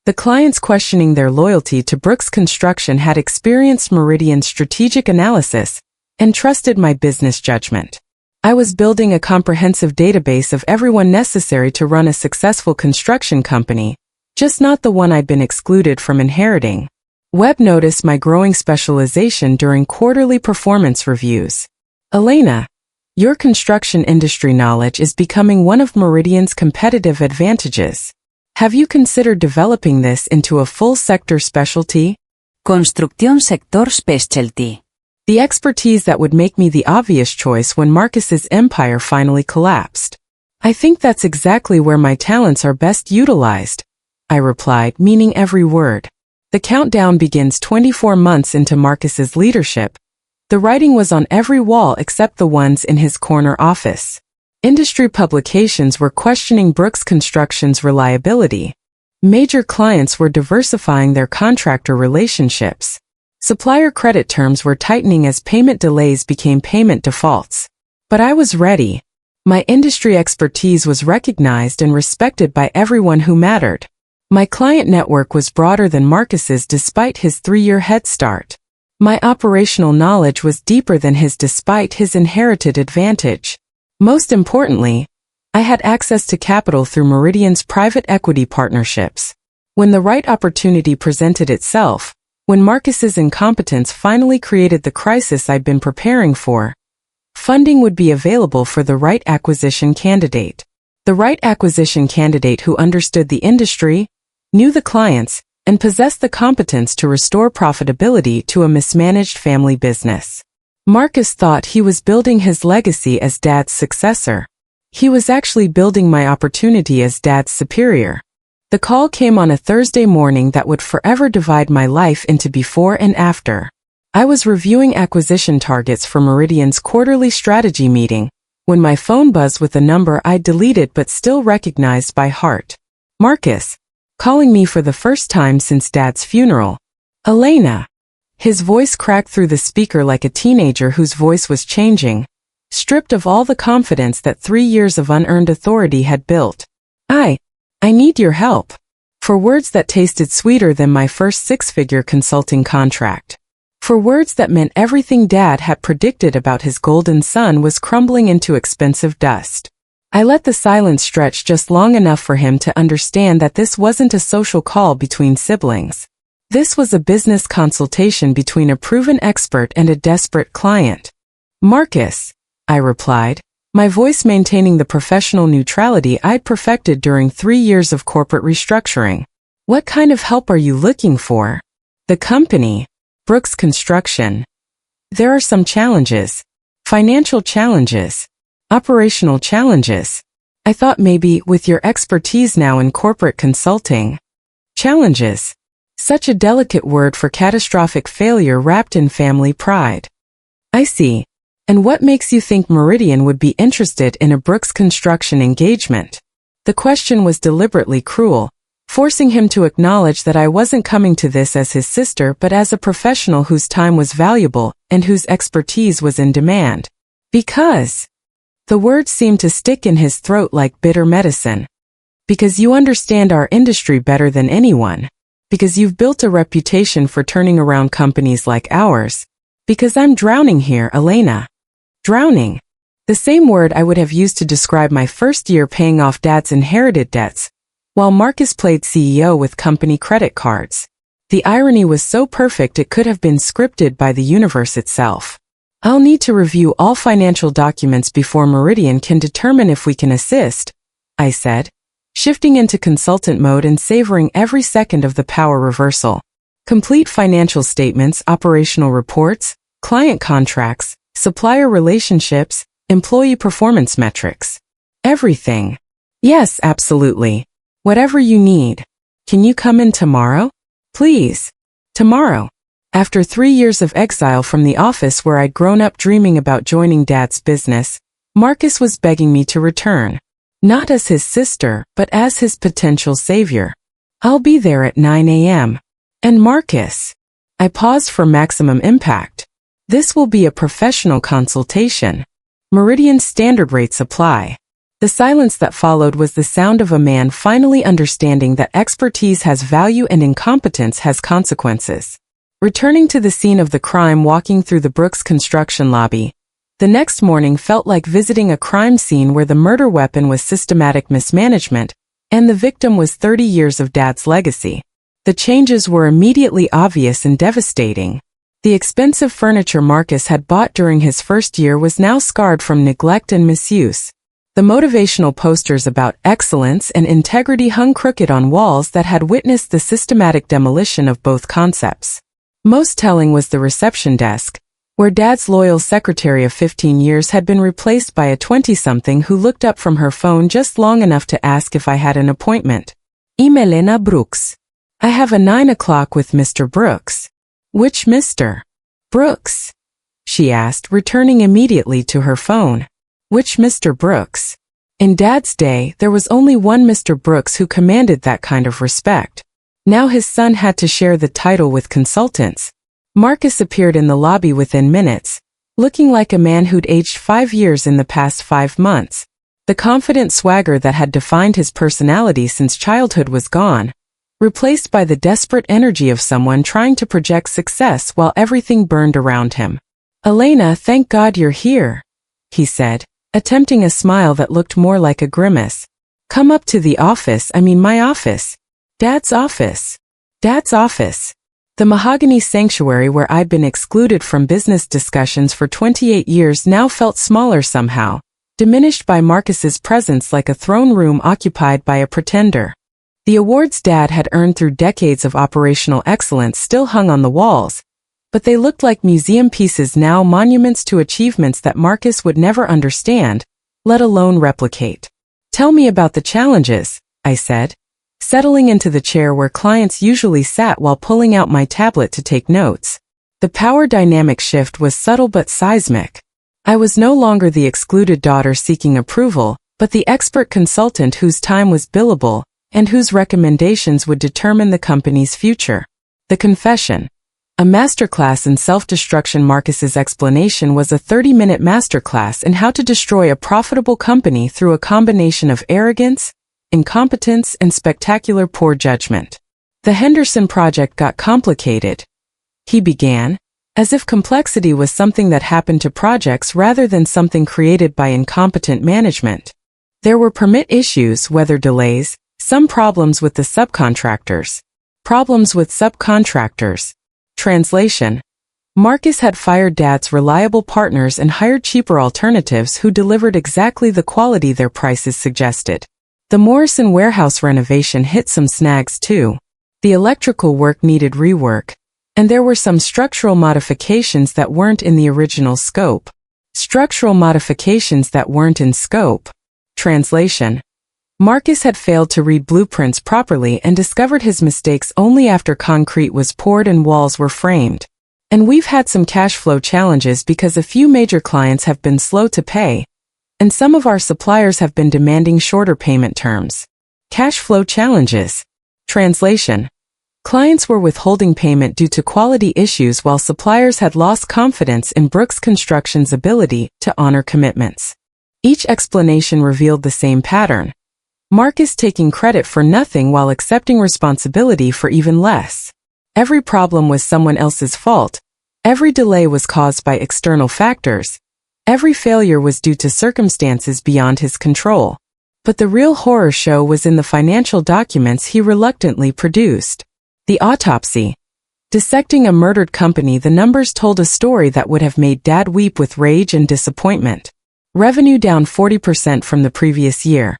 The clients questioning their loyalty to Brooks Construction had experienced Meridian's strategic analysis and trusted my business judgment. I was building a comprehensive database of everyone necessary to run a successful construction company, just not the one I'd been excluded from inheriting. Webb noticed my growing specialization during quarterly performance reviews. Elena, your construction industry knowledge is becoming one of Meridian's competitive advantages. Have you considered developing this into a full sector specialty? Construcción sector specialty. The expertise that would make me the obvious choice when Marcus's empire finally collapsed. I think that's exactly where my talents are best utilized, I replied, meaning every word. The countdown begins 24 months into Marcus's leadership. The writing was on every wall except the ones in his corner office. Industry publications were questioning Brooks Construction's reliability. Major clients were diversifying their contractor relationships. Supplier credit terms were tightening as payment delays became payment defaults. But I was ready. My industry expertise was recognized and respected by everyone who mattered. My client network was broader than Marcus's despite his 3-year head start. My operational knowledge was deeper than his despite his inherited advantage. Most importantly, I had access to capital through Meridian's private equity partnerships. When the right opportunity presented itself, when Marcus's incompetence finally created the crisis I'd been preparing for, funding would be available for the right acquisition candidate. The right acquisition candidate who understood the industry, knew the clients, and possessed the competence to restore profitability to a mismanaged family business. Marcus thought he was building his legacy as Dad's successor. He was actually building my opportunity as Dad's superior. The call came on a Thursday morning that would forever divide my life into before and after. I was reviewing acquisition targets for Meridian's quarterly strategy meeting, when my phone buzzed with a number I'd deleted but still recognized by heart. Marcus, calling me for the first time since Dad's funeral. Elena. His voice cracked through the speaker like a teenager whose voice was changing, stripped of all the confidence that 3 years of unearned authority had built. I need your help. For words that tasted sweeter than my first 6-figure consulting contract. For words that meant everything Dad had predicted about his golden son was crumbling into expensive dust. I let the silence stretch just long enough for him to understand that this wasn't a social call between siblings. This was a business consultation between a proven expert and a desperate client. Marcus, I replied, my voice maintaining the professional neutrality I'd perfected during 3 years of corporate restructuring. What kind of help are you looking for? The company, Brooks Construction. There are some challenges. Financial challenges. Operational challenges. I thought maybe with your expertise now in corporate consulting. Challenges. Such a delicate word for catastrophic failure wrapped in family pride. I see. And what makes you think Meridian would be interested in a Brooks Construction engagement? The question was deliberately cruel, forcing him to acknowledge that I wasn't coming to this as his sister but as a professional whose time was valuable and whose expertise was in demand. Because. The words seemed to stick in his throat like bitter medicine. Because you understand our industry better than anyone. Because you've built a reputation for turning around companies like ours. Because I'm drowning here, Elena. Drowning. The same word I would have used to describe my first year paying off Dad's inherited debts, while Marcus played CEO with company credit cards. The irony was so perfect it could have been scripted by the universe itself. I'll need to review all financial documents before Meridian can determine if we can assist, I said, shifting into consultant mode and savoring every second of the power reversal. Complete financial statements, operational reports, client contracts, supplier relationships, employee performance metrics. Everything. Yes, absolutely. Whatever you need. Can you come in tomorrow? Please. Tomorrow. After 3 years of exile from the office where I'd grown up dreaming about joining Dad's business, Marcus was begging me to return. Not as his sister, but as his potential savior. I'll be there at 9 a.m. And Marcus. I paused for maximum impact. This will be a professional consultation. Meridian's standard rates apply. The silence that followed was the sound of a man finally understanding that expertise has value and incompetence has consequences. Returning to the scene of the crime, walking through the Brooks Construction lobby, the next morning felt like visiting a crime scene where the murder weapon was systematic mismanagement, and the victim was 30 years of Dad's legacy. The changes were immediately obvious and devastating. The expensive furniture Marcus had bought during his first year was now scarred from neglect and misuse. The motivational posters about excellence and integrity hung crooked on walls that had witnessed the systematic demolition of both concepts. Most telling was the reception desk, where Dad's loyal secretary of 15 years had been replaced by a 20-something who looked up from her phone just long enough to ask if I had an appointment. Elena Brooks. I have a 9 o'clock with Mr. Brooks. Which Mr. Brooks? She asked, returning immediately to her phone. Which Mr. Brooks? In Dad's day, there was only one Mr. Brooks who commanded that kind of respect. Now his son had to share the title with consultants. Marcus appeared in the lobby within minutes, looking like a man who'd aged 5 years in the past 5 months. The confident swagger that had defined his personality since childhood was gone, replaced by the desperate energy of someone trying to project success while everything burned around him. Elena, thank God you're here, he said, attempting a smile that looked more like a grimace. Come up to the office, my office. Dad's office. Dad's office. The mahogany sanctuary where I'd been excluded from business discussions for 28 years now felt smaller somehow, diminished by Marcus's presence like a throne room occupied by a pretender. The awards Dad had earned through decades of operational excellence still hung on the walls, but they looked like museum pieces now, monuments to achievements that Marcus would never understand, let alone replicate. Tell me about the challenges, I said, settling into the chair where clients usually sat while pulling out my tablet to take notes. The power dynamic shift was subtle but seismic. I was no longer the excluded daughter seeking approval, but the expert consultant whose time was billable, and whose recommendations would determine the company's future. The confession. A masterclass in self-destruction. Marcus's explanation was a 30-minute masterclass in how to destroy a profitable company through a combination of arrogance, incompetence, and spectacular poor judgment. The Henderson project got complicated, he began, as if complexity was something that happened to projects rather than something created by incompetent management. There were permit issues, weather delays, some problems with the subcontractors. Problems with subcontractors. Translation. Marcus had fired Dad's reliable partners and hired cheaper alternatives who delivered exactly the quality their prices suggested. The Morrison warehouse renovation hit some snags too. The electrical work needed rework, and there were some structural modifications that weren't in the original scope. Structural modifications that weren't in scope. Translation. Marcus had failed to read blueprints properly and discovered his mistakes only after concrete was poured and walls were framed. And we've had some cash flow challenges because a few major clients have been slow to pay, and some of our suppliers have been demanding shorter payment terms. Cash flow challenges. Translation. Clients were withholding payment due to quality issues while suppliers had lost confidence in Brooks Construction's ability to honor commitments. Each explanation revealed the same pattern. Marcus taking credit for nothing while accepting responsibility for even less. Every problem was someone else's fault. Every delay was caused by external factors. Every failure was due to circumstances beyond his control. But the real horror show was in the financial documents he reluctantly produced. The autopsy. Dissecting a murdered company, the numbers told a story that would have made Dad weep with rage and disappointment. Revenue down 40% from the previous year.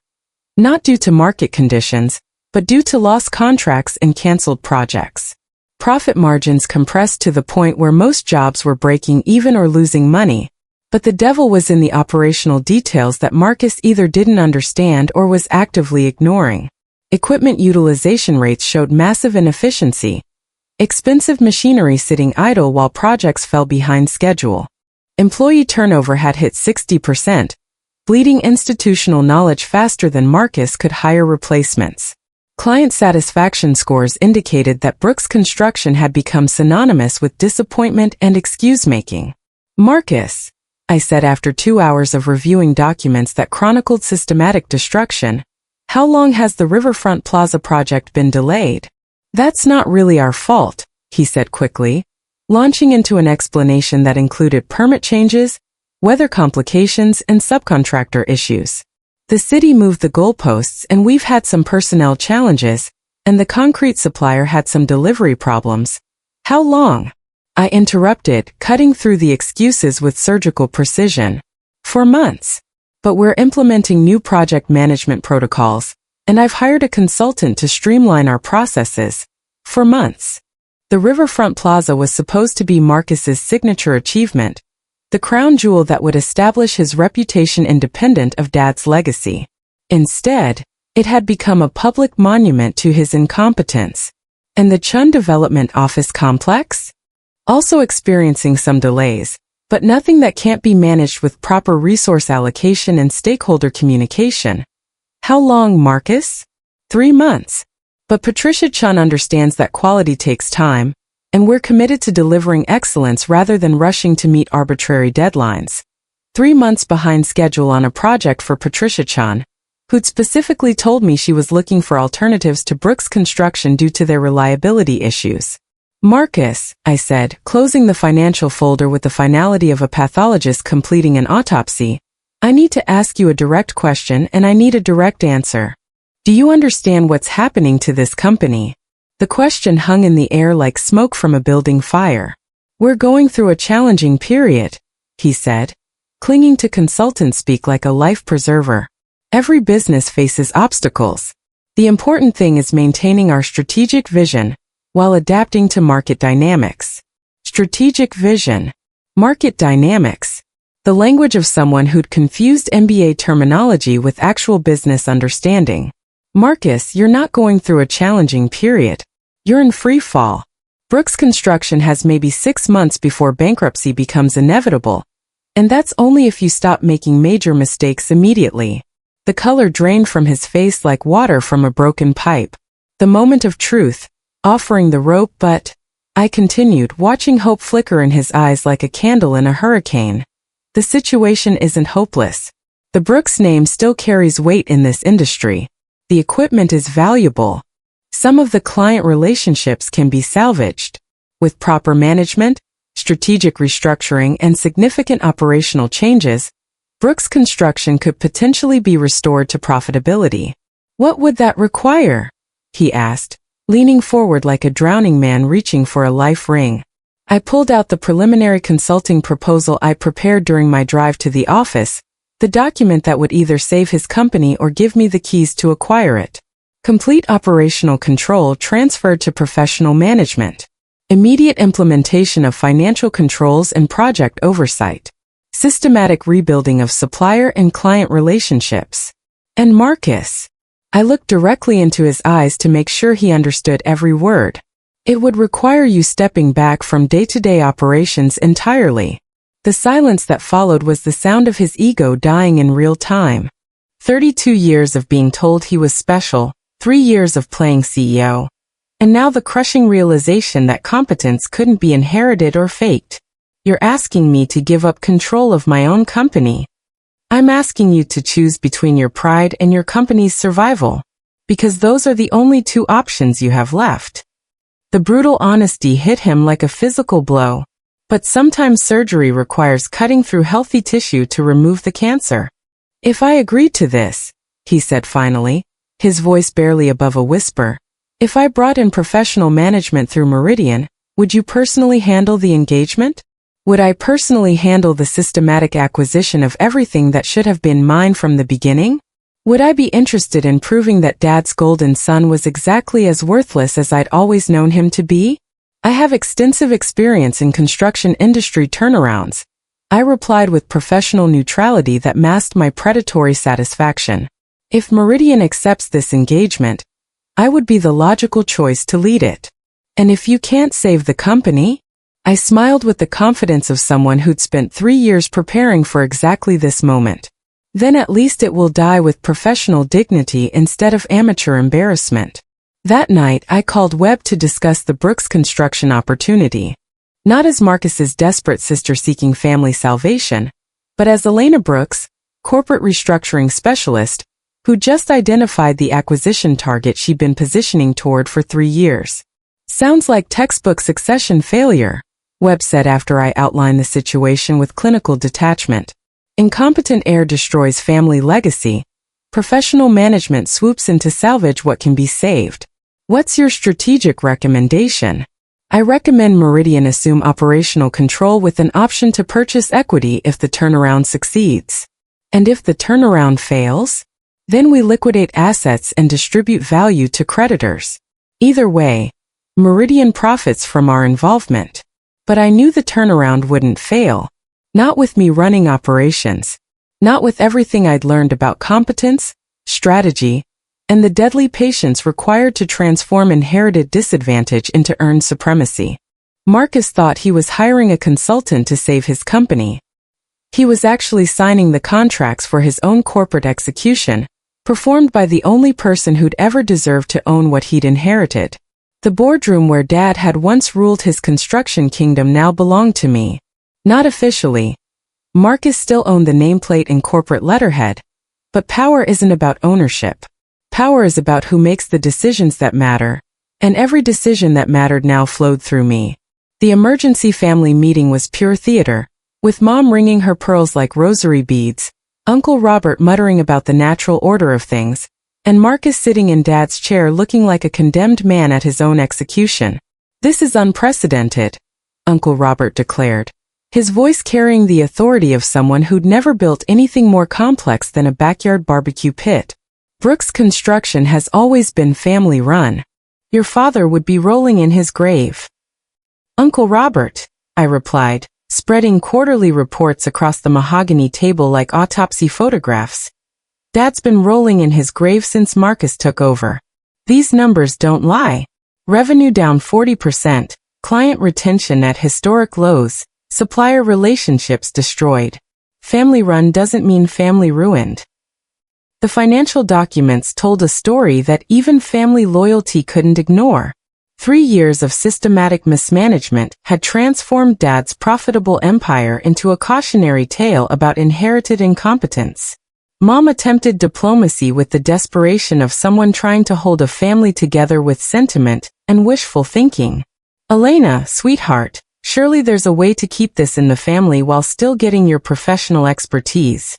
Not due to market conditions, but due to lost contracts and canceled projects. Profit margins compressed to the point where most jobs were breaking even or losing money. But the devil was in the operational details that Marcus either didn't understand or was actively ignoring. Equipment utilization rates showed massive inefficiency. Expensive machinery sitting idle while projects fell behind schedule. Employee turnover had hit 60%, bleeding institutional knowledge faster than Marcus could hire replacements. Client satisfaction scores indicated that Brooks Construction had become synonymous with disappointment and excuse-making. Marcus, I said after 2 hours of reviewing documents that chronicled systematic destruction, how long has the Riverfront Plaza project been delayed? That's not really our fault, he said quickly, launching into an explanation that included permit changes, weather complications, and subcontractor issues. The city moved the goalposts and we've had some personnel challenges, and the concrete supplier had some delivery problems. How long? I interrupted, cutting through the excuses with surgical precision. For months. But we're implementing new project management protocols, and I've hired a consultant to streamline our processes. For months. The Riverfront Plaza was supposed to be Marcus's signature achievement, the crown jewel that would establish his reputation independent of Dad's legacy. Instead, it had become a public monument to his incompetence. And the Chun Development Office complex? Also experiencing some delays, but nothing that can't be managed with proper resource allocation and stakeholder communication. How long, Marcus? 3 months. But Patricia Chun understands that quality takes time, and we're committed to delivering excellence rather than rushing to meet arbitrary deadlines. 3 months behind schedule on a project for Patricia Chun, who'd specifically told me she was looking for alternatives to Brooks Construction due to their reliability issues. Marcus, I said, closing the financial folder with the finality of a pathologist completing an autopsy, I need to ask you a direct question and I need a direct answer. Do you understand what's happening to this company? The question hung in the air like smoke from a building fire. We're going through a challenging period, he said, clinging to consultant speak like a life preserver. Every business faces obstacles. The important thing is maintaining our strategic vision while adapting to market dynamics. Strategic vision. Market dynamics. The language of someone who'd confused MBA terminology with actual business understanding. Marcus, you're not going through a challenging period. You're in free fall. Brooks Construction has maybe 6 months before bankruptcy becomes inevitable. And that's only if you stop making major mistakes immediately. The color drained from his face like water from a broken pipe. The moment of truth, offering the rope, but, I continued, watching hope flicker in his eyes like a candle in a hurricane. The situation isn't hopeless. The Brooks name still carries weight in this industry. The equipment is valuable. Some of the client relationships can be salvaged. With proper management, strategic restructuring and significant operational changes, Brooks Construction could potentially be restored to profitability. What would that require? He asked, leaning forward like a drowning man reaching for a life ring. I pulled out the preliminary consulting proposal I prepared during my drive to the office, the document that would either save his company or give me the keys to acquire it. Complete operational control transferred to professional management. Immediate implementation of financial controls and project oversight. Systematic rebuilding of supplier and client relationships. And Marcus. I looked directly into his eyes to make sure he understood every word. It would require you stepping back from day-to-day operations entirely. The silence that followed was the sound of his ego dying in real time. 32 years of being told he was special, 3 years of playing CEO. And now the crushing realization that competence couldn't be inherited or faked. You're asking me to give up control of my own company. I'm asking you to choose between your pride and your company's survival. Because those are the only two options you have left. The brutal honesty hit him like a physical blow. But sometimes surgery requires cutting through healthy tissue to remove the cancer. If I agreed to this, he said finally, his voice barely above a whisper, if I brought in professional management through Meridian, would you personally handle the engagement? Would I personally handle the systematic acquisition of everything that should have been mine from the beginning? Would I be interested in proving that Dad's golden son was exactly as worthless as I'd always known him to be? I have extensive experience in construction industry turnarounds. I replied with professional neutrality that masked my predatory satisfaction. If Meridian accepts this engagement, I would be the logical choice to lead it. And if you can't save the company? I smiled with the confidence of someone who'd spent 3 years preparing for exactly this moment. Then at least it will die with professional dignity instead of amateur embarrassment. That night, I called Webb to discuss the Brooks Construction opportunity. Not as Marcus's desperate sister seeking family salvation, but as Elena Brooks, corporate restructuring specialist, who just identified the acquisition target she'd been positioning toward for 3 years. Sounds like textbook succession failure, Webb said after I outlined the situation with clinical detachment. Incompetent heir destroys family legacy. Professional management swoops in to salvage what can be saved. What's your strategic recommendation? I recommend Meridian assume operational control with an option to purchase equity if the turnaround succeeds. And if the turnaround fails? Then we liquidate assets and distribute value to creditors. Either way, Meridian profits from our involvement. But I knew the turnaround wouldn't fail. Not with me running operations. Not with everything I'd learned about competence, strategy, and the deadly patience required to transform inherited disadvantage into earned supremacy. Marcus thought he was hiring a consultant to save his company. He was actually signing the contracts for his own corporate execution, performed by the only person who'd ever deserved to own what he'd inherited. The boardroom where Dad had once ruled his construction kingdom now belonged to me. Not officially. Marcus still owned the nameplate and corporate letterhead. But power isn't about ownership. Power is about who makes the decisions that matter, and every decision that mattered now flowed through me. The emergency family meeting was pure theater, with Mom ringing her pearls like rosary beads, Uncle Robert muttering about the natural order of things, and Marcus sitting in Dad's chair looking like a condemned man at his own execution. This is unprecedented, Uncle Robert declared, his voice carrying the authority of someone who'd never built anything more complex than a backyard barbecue pit. Brooks Construction has always been family-run. Your father would be rolling in his grave. Uncle Robert, I replied, spreading quarterly reports across the mahogany table like autopsy photographs. Dad's been rolling in his grave since Marcus took over. These numbers don't lie. Revenue down 40%, client retention at historic lows, supplier relationships destroyed. Family run doesn't mean family ruined. The financial documents told a story that even family loyalty couldn't ignore. 3 years of systematic mismanagement had transformed Dad's profitable empire into a cautionary tale about inherited incompetence. Mom attempted diplomacy with the desperation of someone trying to hold a family together with sentiment and wishful thinking. Elena, sweetheart, Surely there's a way to keep this in the family while still getting your professional expertise.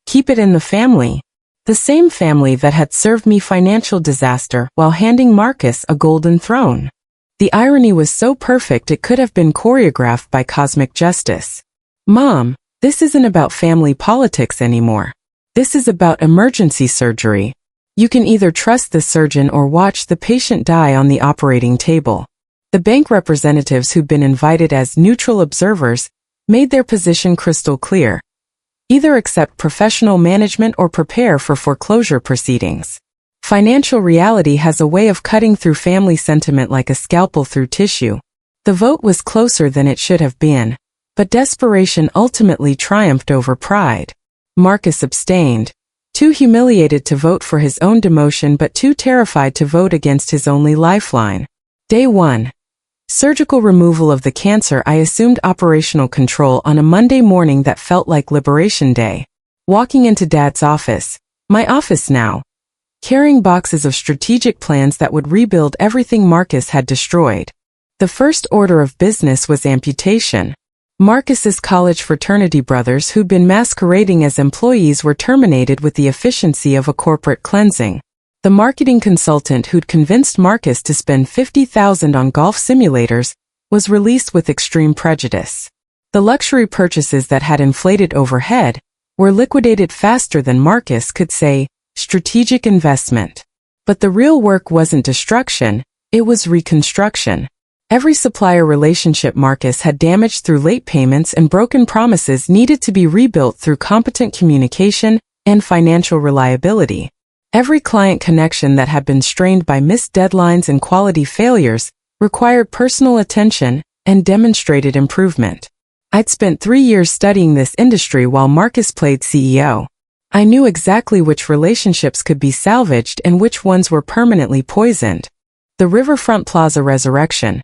Keep it in the family. The same family that had served me financial disaster while handing Marcus a golden throne. The irony was so perfect it could have been choreographed by cosmic justice. Mom, this isn't about family politics anymore. This is about emergency surgery. You can either trust the surgeon or watch the patient die on the operating table. The bank representatives who'd been invited as neutral observers made their position crystal clear. Either accept professional management or prepare for foreclosure proceedings. Financial reality has a way of cutting through family sentiment like a scalpel through tissue. The vote was closer than it should have been, but desperation ultimately triumphed over pride. Marcus abstained, too humiliated to vote for his own demotion but too terrified to vote against his only lifeline. Day 1. Surgical removal of the cancer. I assumed operational control on a Monday morning that felt like Liberation Day. Walking into Dad's office, my office now, carrying boxes of strategic plans that would rebuild everything Marcus had destroyed. The first order of business was amputation. Marcus's college fraternity brothers who'd been masquerading as employees were terminated with the efficiency of a corporate cleansing. The marketing consultant who'd convinced Marcus to spend $50,000 on golf simulators was released with extreme prejudice. The luxury purchases that had inflated overhead were liquidated faster than Marcus could say, strategic investment. But the real work wasn't destruction, it was reconstruction. Every supplier relationship Marcus had damaged through late payments and broken promises needed to be rebuilt through competent communication and financial reliability. Every client connection that had been strained by missed deadlines and quality failures required personal attention and demonstrated improvement. I'd spent 3 years studying this industry while Marcus played CEO. I knew exactly which relationships could be salvaged and which ones were permanently poisoned. The Riverfront Plaza resurrection.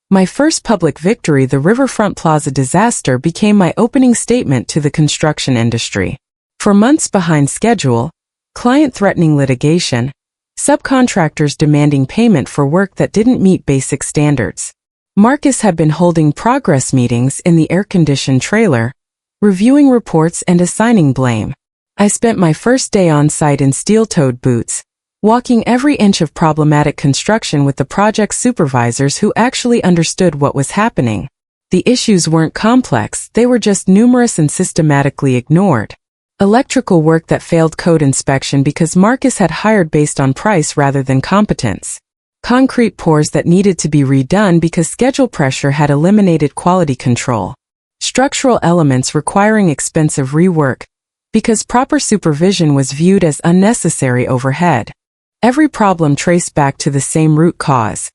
My first public victory, the Riverfront Plaza disaster, became my opening statement to the construction industry. For months behind schedule, client-threatening litigation, subcontractors demanding payment for work that didn't meet basic standards. Marcus had been holding progress meetings in the air-conditioned trailer, reviewing reports and assigning blame. I spent my first day on site in steel-toed boots, walking every inch of problematic construction with the project supervisors who actually understood what was happening. The issues weren't complex, they were just numerous and systematically ignored. Electrical work that failed code inspection because Marcus had hired based on price rather than competence. Concrete pours that needed to be redone because schedule pressure had eliminated quality control. Structural elements requiring expensive rework because proper supervision was viewed as unnecessary overhead. Every problem traced back to the same root cause.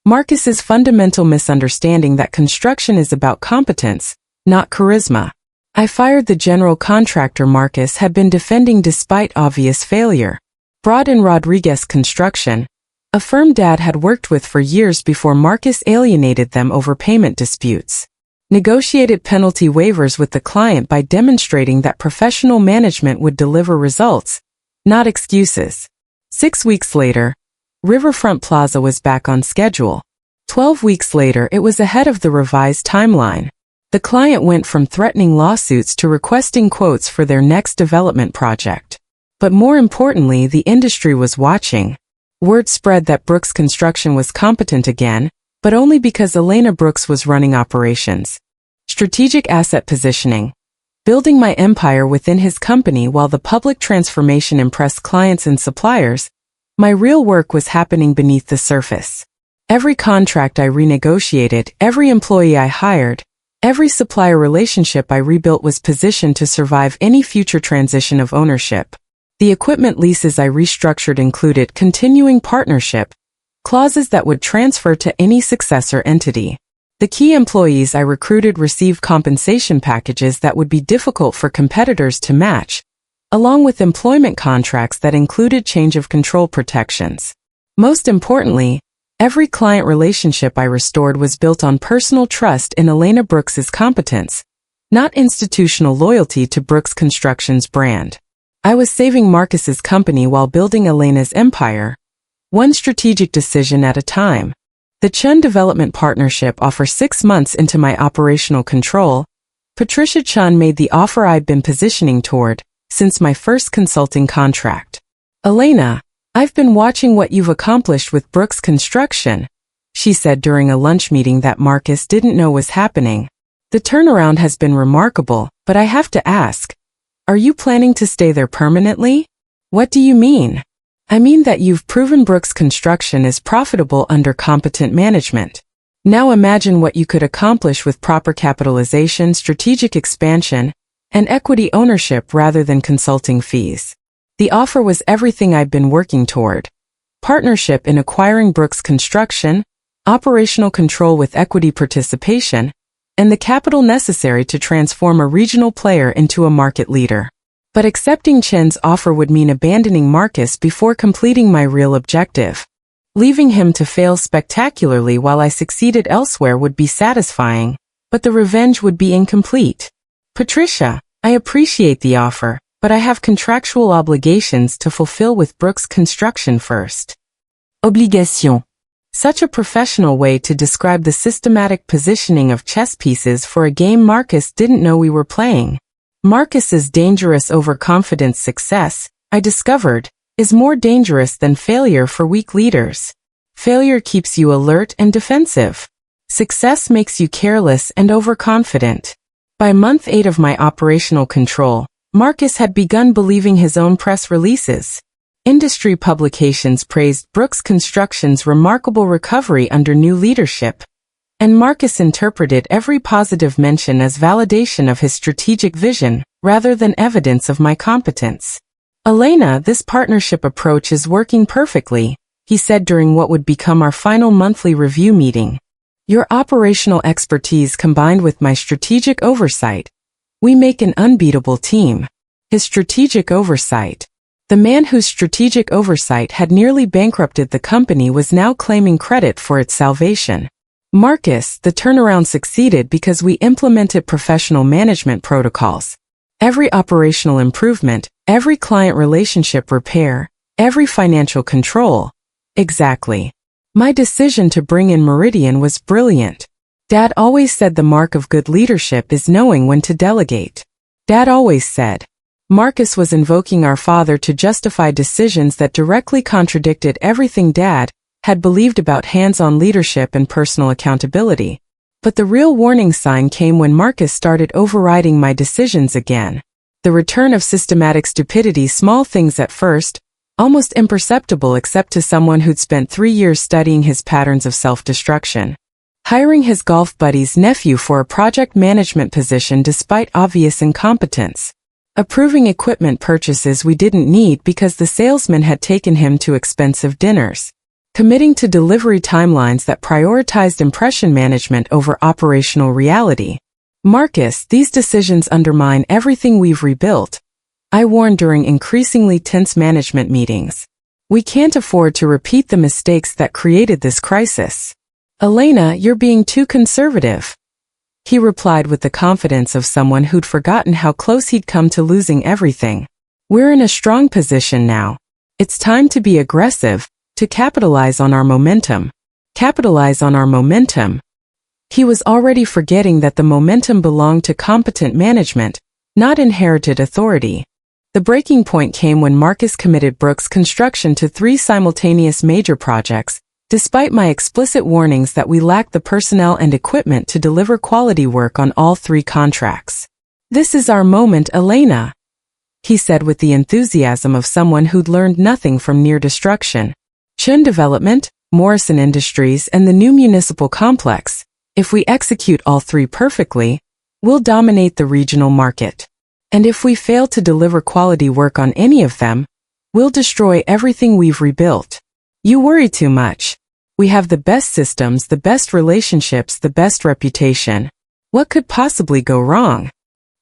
Marcus's fundamental misunderstanding that construction is about competence, not charisma. I fired the general contractor Marcus had been defending despite obvious failure. Broad and Rodriguez Construction, a firm Dad had worked with for years before Marcus alienated them over payment disputes. Negotiated penalty waivers with the client by demonstrating that professional management would deliver results, not excuses. 6 weeks later, Riverfront Plaza was back on schedule. 12 weeks later, it was ahead of the revised timeline. The client went from threatening lawsuits to requesting quotes for their next development project. But more importantly, the industry was watching. Word spread that Brooks Construction was competent again, but only because Elena Brooks was running operations. Strategic asset positioning. Building my empire within his company while the public transformation impressed clients and suppliers, my real work was happening beneath the surface. Every contract I renegotiated, every employee I hired, every supplier relationship I rebuilt was positioned to survive any future transition of ownership. The equipment leases I restructured included continuing partnership, clauses that would transfer to any successor entity. The key employees I recruited received compensation packages that would be difficult for competitors to match, along with employment contracts that included change of control protections. Most importantly, every client relationship I restored was built on personal trust in Elena Brooks's competence, not institutional loyalty to Brooks Construction's brand. I was saving Marcus's company while building Elena's empire, one strategic decision at a time. The Chun Development Partnership offer 6 months into my operational control. Patricia Chun made the offer I've been positioning toward since my first consulting contract. Elena, I've been watching what you've accomplished with Brooks Construction, she said during a lunch meeting that Marcus didn't know was happening. The turnaround has been remarkable, but I have to ask, are you planning to stay there permanently? What do you mean? I mean that you've proven Brooks Construction is profitable under competent management. Now imagine what you could accomplish with proper capitalization, strategic expansion, and equity ownership rather than consulting fees. The offer was everything I've been working toward. Partnership in acquiring Brooks Construction, operational control with equity participation, and the capital necessary to transform a regional player into a market leader. But accepting Chen's offer would mean abandoning Marcus before completing my real objective. Leaving him to fail spectacularly while I succeeded elsewhere would be satisfying, but the revenge would be incomplete. Patricia, I appreciate the offer, but I have contractual obligations to fulfill with Brooks Construction first. Obligation. Such a professional way to describe the systematic positioning of chess pieces for a game Marcus didn't know we were playing. Marcus's dangerous overconfidence success, I discovered, is more dangerous than failure for weak leaders. Failure keeps you alert and defensive. Success makes you careless and overconfident. By month 8 of my operational control, Marcus had begun believing his own press releases. Industry publications praised Brooks Construction's remarkable recovery under new leadership, and Marcus interpreted every positive mention as validation of his strategic vision, rather than evidence of my competence. Elena, this partnership approach is working perfectly, he said during what would become our final monthly review meeting. Your operational expertise combined with my strategic oversight, we make an unbeatable team. His strategic oversight. The man whose strategic oversight had nearly bankrupted the company was now claiming credit for its salvation. Marcus, the turnaround succeeded because we implemented professional management protocols. Every operational improvement, every client relationship repair, every financial control. Exactly. My decision to bring in Meridian was brilliant. Dad always said the mark of good leadership is knowing when to delegate. Dad always said. Marcus was invoking our father to justify decisions that directly contradicted everything Dad had believed about hands-on leadership and personal accountability. But the real warning sign came when Marcus started overriding my decisions again. The return of systematic stupidity, small things at first, almost imperceptible except to someone who'd spent 3 years studying his patterns of self-destruction. Hiring his golf buddy's nephew for a project management position despite obvious incompetence. Approving equipment purchases we didn't need because the salesman had taken him to expensive dinners. Committing to delivery timelines that prioritized impression management over operational reality. Marcus, these decisions undermine everything we've rebuilt, I warned during increasingly tense management meetings. We can't afford to repeat the mistakes that created this crisis. Elena, you're being too conservative. He replied with the confidence of someone who'd forgotten how close he'd come to losing everything. We're in a strong position now. It's time to be aggressive, to capitalize on our momentum. Capitalize on our momentum. He was already forgetting that the momentum belonged to competent management, not inherited authority. The breaking point came when Marcus committed Brooks Construction to 3 simultaneous major projects, despite my explicit warnings that we lacked the personnel and equipment to deliver quality work on all 3 contracts. This is our moment, Elena, he said with the enthusiasm of someone who'd learned nothing from near destruction. Chun Development, Morrison Industries, and the new municipal complex, if we execute all 3 perfectly, we'll dominate the regional market. And if we fail to deliver quality work on any of them, we'll destroy everything we've rebuilt. You worry too much. We have the best systems, the best relationships, the best reputation. What could possibly go wrong?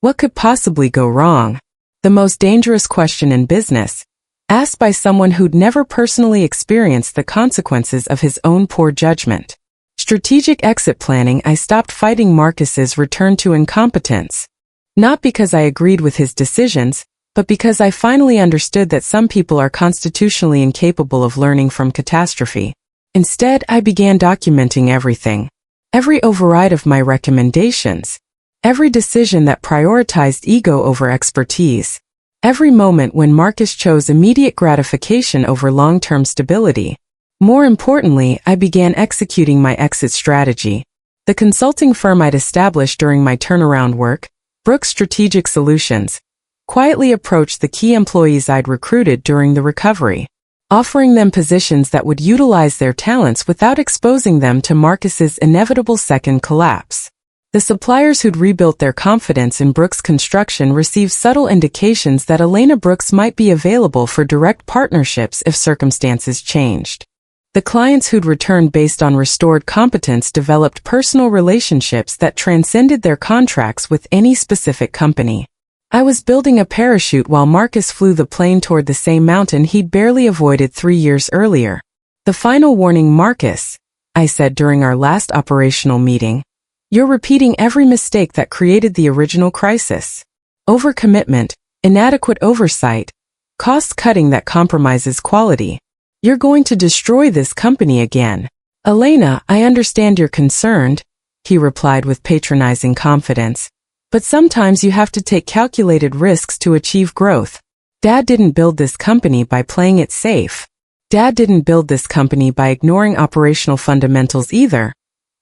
What could possibly go wrong? The most dangerous question in business, asked by someone who'd never personally experienced the consequences of his own poor judgment. Strategic exit planning. I stopped fighting Marcus's return to incompetence. Not because I agreed with his decisions, but because I finally understood that some people are constitutionally incapable of learning from catastrophe. Instead, I began documenting everything. Every override of my recommendations. Every decision that prioritized ego over expertise. Every moment when Marcus chose immediate gratification over long-term stability. More importantly, I began executing my exit strategy. The consulting firm I'd established during my turnaround work, Brooks Strategic Solutions, quietly approached the key employees I'd recruited during the recovery, offering them positions that would utilize their talents without exposing them to Marcus's inevitable second collapse. The suppliers who'd rebuilt their confidence in Brooks Construction received subtle indications that Elena Brooks might be available for direct partnerships if circumstances changed. The clients who'd returned based on restored competence developed personal relationships that transcended their contracts with any specific company. I was building a parachute while Marcus flew the plane toward the same mountain he'd barely avoided 3 years earlier. The final warning, Marcus, I said during our last operational meeting. You're repeating every mistake that created the original crisis. Overcommitment, inadequate oversight, cost-cutting that compromises quality. You're going to destroy this company again. Elena, I understand you're concerned, he replied with patronizing confidence. But sometimes you have to take calculated risks to achieve growth. Dad didn't build this company by playing it safe. Dad didn't build this company by ignoring operational fundamentals either.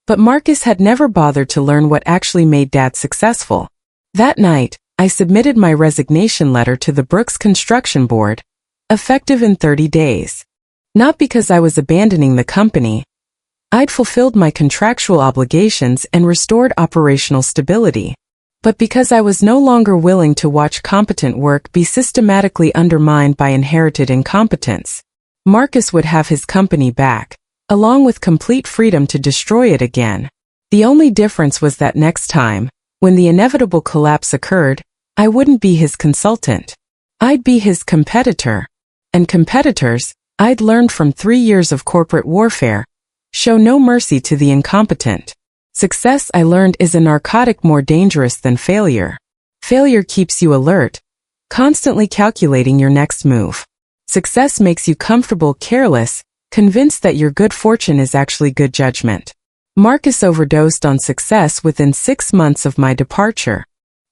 But Marcus had never bothered to learn what actually made Dad successful. That night, I submitted my resignation letter to the Brooks Construction Board, effective in 30 days. Not because I was abandoning the company. I'd fulfilled my contractual obligations and restored operational stability. But because I was no longer willing to watch competent work be systematically undermined by inherited incompetence. Marcus would have his company back, along with complete freedom to destroy it again. The only difference was that next time, when the inevitable collapse occurred, I wouldn't be his consultant. I'd be his competitor. And competitors, I'd learned from 3 years of corporate warfare, show no mercy to the incompetent. Success, I learned, is a narcotic more dangerous than failure. Failure keeps you alert, constantly calculating your next move. Success makes you comfortable, careless, convinced that your good fortune is actually good judgment. Marcus overdosed on success within 6 months of my departure.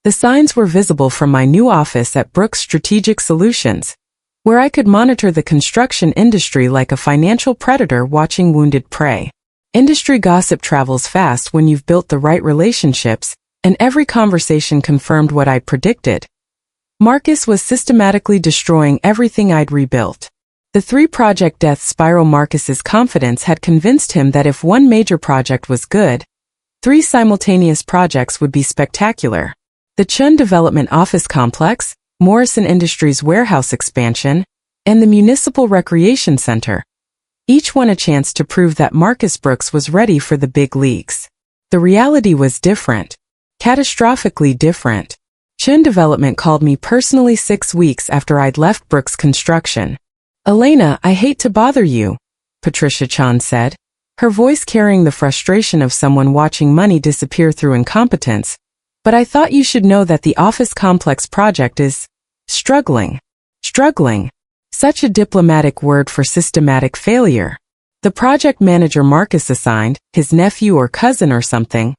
The signs were visible from my new office at Brooks Strategic Solutions, where I could monitor the construction industry like a financial predator watching wounded prey. Industry gossip travels fast when you've built the right relationships, and every conversation confirmed what I'd predicted. Marcus was systematically destroying everything I'd rebuilt. The 3-project death spiral. Marcus's confidence had convinced him that if one major project was good, 3 simultaneous projects would be spectacular. The Chun Development Office Complex, Morrison Industries warehouse expansion, and the Municipal Recreation Center. Each one a chance to prove that Marcus Brooks was ready for the big leagues. The reality was different. Catastrophically different. Chun Development called me personally 6 weeks after I'd left Brooks Construction. Elena, I hate to bother you, Patricia Chan said, her voice carrying the frustration of someone watching money disappear through incompetence. But I thought you should know that the office complex project is struggling. Struggling. Such a diplomatic word for systematic failure. The project manager Marcus assigned, his nephew or cousin or something,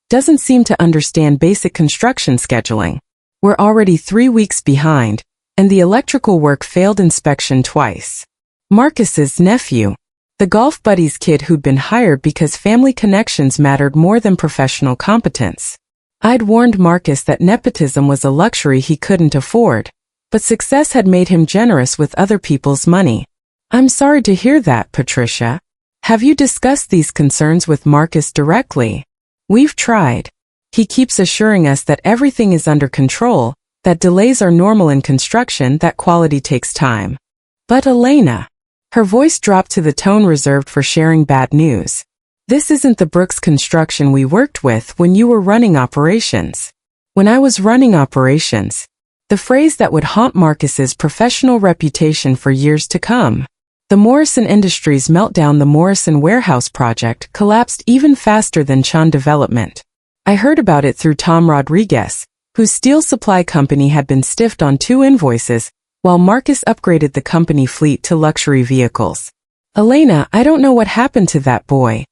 doesn't seem to understand basic construction scheduling. We're already 3 weeks behind, and the electrical work failed inspection twice. Marcus's nephew, the golf buddy's kid who'd been hired because family connections mattered more than professional competence. I'd warned Marcus that nepotism was a luxury he couldn't afford, but success had made him generous with other people's money. I'm sorry to hear that, Patricia. Have you discussed these concerns with Marcus directly? We've tried. He keeps assuring us that everything is under control, that delays are normal in construction, that quality takes time. But Elena, her voice dropped to the tone reserved for sharing bad news. This isn't the Brooks Construction we worked with when you were running operations. When I was running operations, the phrase that would haunt Marcus's professional reputation for years to come. The Morrison Industries meltdown. The Morrison Warehouse project collapsed even faster than Chun Development. I heard about it through Tom Rodriguez, whose steel supply company had been stiffed on 2 invoices, while Marcus upgraded the company fleet to luxury vehicles. Elena, I don't know what happened to that boy,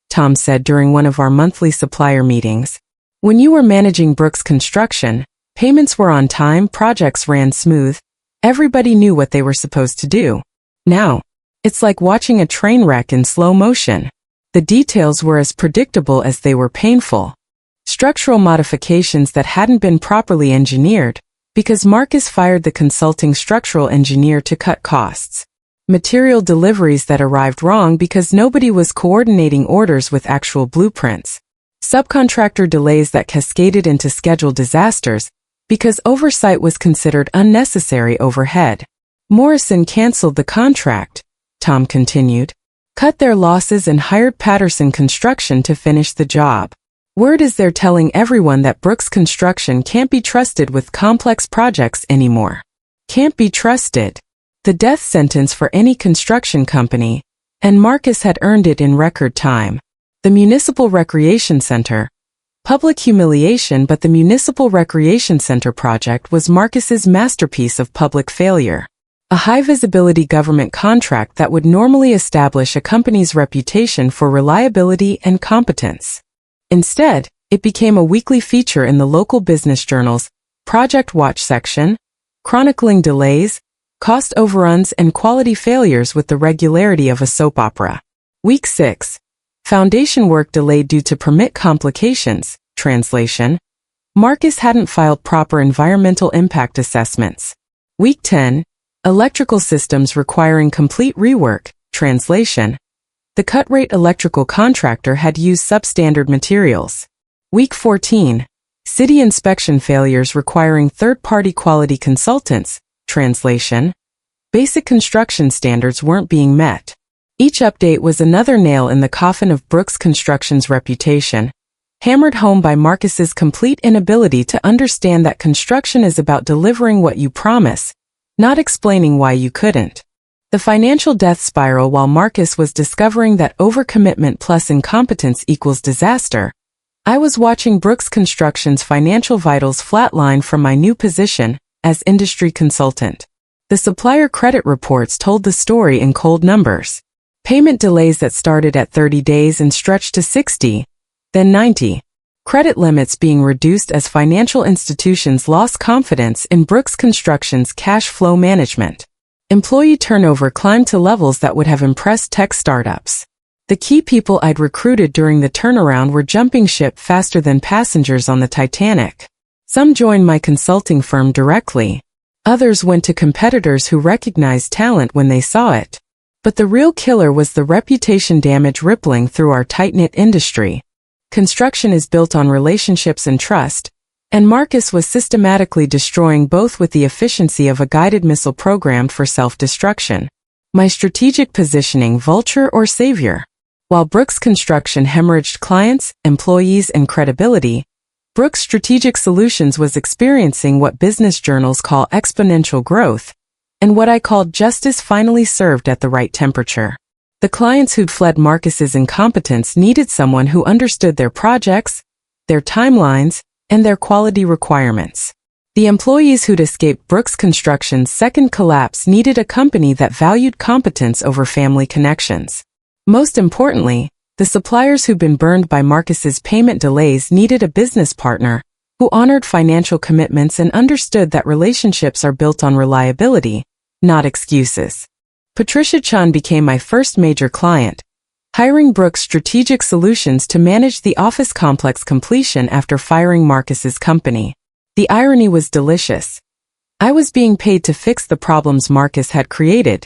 Tom said during one of our monthly supplier meetings. When you were managing Brooks Construction, payments were on time, projects ran smooth, everybody knew what they were supposed to do. Now, it's like watching a train wreck in slow motion. The details were as predictable as they were painful. Structural modifications that hadn't been properly engineered, because Marcus fired the consulting structural engineer to cut costs. Material deliveries that arrived wrong because nobody was coordinating orders with actual blueprints. Subcontractor delays that cascaded into schedule disasters because oversight was considered unnecessary overhead. Morrison canceled the contract, Tom continued, cut their losses and hired Patterson Construction to finish the job. Word is they're telling everyone that Brooks Construction can't be trusted with complex projects anymore. Can't be trusted. The death sentence for any construction company, and Marcus had earned it in record time. The Municipal Recreation Center. Public humiliation, but the Municipal Recreation Center project was Marcus's masterpiece of public failure. A high-visibility government contract that would normally establish a company's reputation for reliability and competence. Instead, it became a weekly feature in the local business journal's Project Watch section, chronicling delays, cost overruns and quality failures with the regularity of a soap opera. Week 6. Foundation work delayed due to permit complications. Translation. Marcus hadn't filed proper environmental impact assessments. Week 10. Electrical systems requiring complete rework. Translation. The cut-rate electrical contractor had used substandard materials. Week 14. City inspection failures requiring third-party quality consultants. Translation. Basic construction standards weren't being met. Each update was another nail in the coffin of Brooks Construction's reputation, hammered home by Marcus's complete inability to understand that construction is about delivering what you promise, not explaining why you couldn't. The financial death spiral. While Marcus was discovering that overcommitment plus incompetence equals disaster, I was watching Brooks Construction's financial vitals flatline from my new position as industry consultant. The supplier credit reports told the story in cold numbers. Payment delays that started at 30 days and stretched to 60, then 90. Credit limits being reduced as financial institutions lost confidence in Brooks Construction's cash flow management. Employee turnover climbed to levels that would have impressed tech startups. The key people I'd recruited during the turnaround were jumping ship faster than passengers on the Titanic. Some joined my consulting firm directly. Others went to competitors who recognized talent when they saw it. But the real killer was the reputation damage rippling through our tight-knit industry. Construction is built on relationships and trust, and Marcus was systematically destroying both with the efficiency of a guided missile programmed for self-destruction. My strategic positioning: vulture or savior? While Brooks Construction hemorrhaged clients, employees, and credibility, Brooks Strategic Solutions was experiencing what business journals call exponential growth, and what I called justice finally served at the right temperature. The clients who'd fled Marcus's incompetence needed someone who understood their projects, their timelines, and their quality requirements. The employees who'd escaped Brooks Construction's second collapse needed a company that valued competence over family connections. Most importantly, the suppliers who'd been burned by Marcus's payment delays needed a business partner who honored financial commitments and understood that relationships are built on reliability, not excuses. Patricia Chun became my first major client, hiring Brooks Strategic Solutions to manage the office complex completion after firing Marcus's company. The irony was delicious. I was being paid to fix the problems Marcus had created,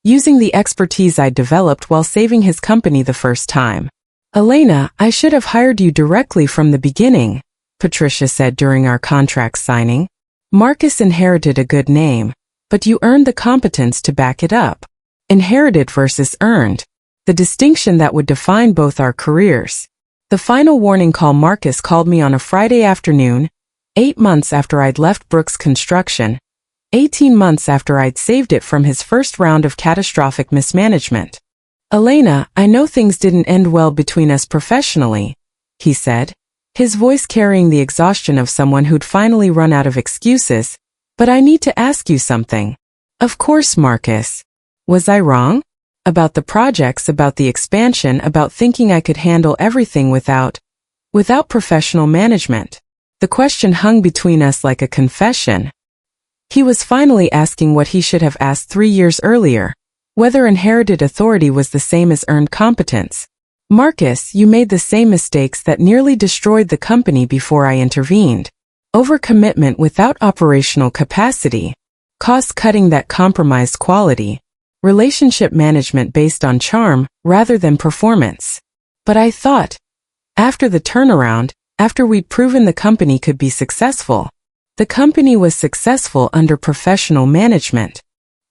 using the expertise I'd developed while saving his company the first time. Elena, I should have hired you directly from the beginning, Patricia said during our contract signing. Marcus inherited a good name, but you earned the competence to back it up. Inherited versus earned. The distinction that would define both our careers. The final warning call: Marcus called me on a Friday afternoon, 8 months after I'd left Brooks Construction, 18 months after I'd saved it from his first round of catastrophic mismanagement. Elena, I know things didn't end well between us professionally, he said, his voice carrying the exhaustion of someone who'd finally run out of excuses, but I need to ask you something. Of course, Marcus. Was I wrong? about the projects, about the expansion, about thinking I could handle everything without professional management. The question hung between us like a confession. He was finally asking what he should have asked 3 years earlier, whether inherited authority was the same as earned competence. Marcus, you made the same mistakes that nearly destroyed the company before I intervened. Overcommitment without operational capacity. Cost-cutting that compromised quality. Relationship management based on charm rather than performance. But I thought, after the turnaround, after we'd proven the company could be successful, the company was successful under professional management.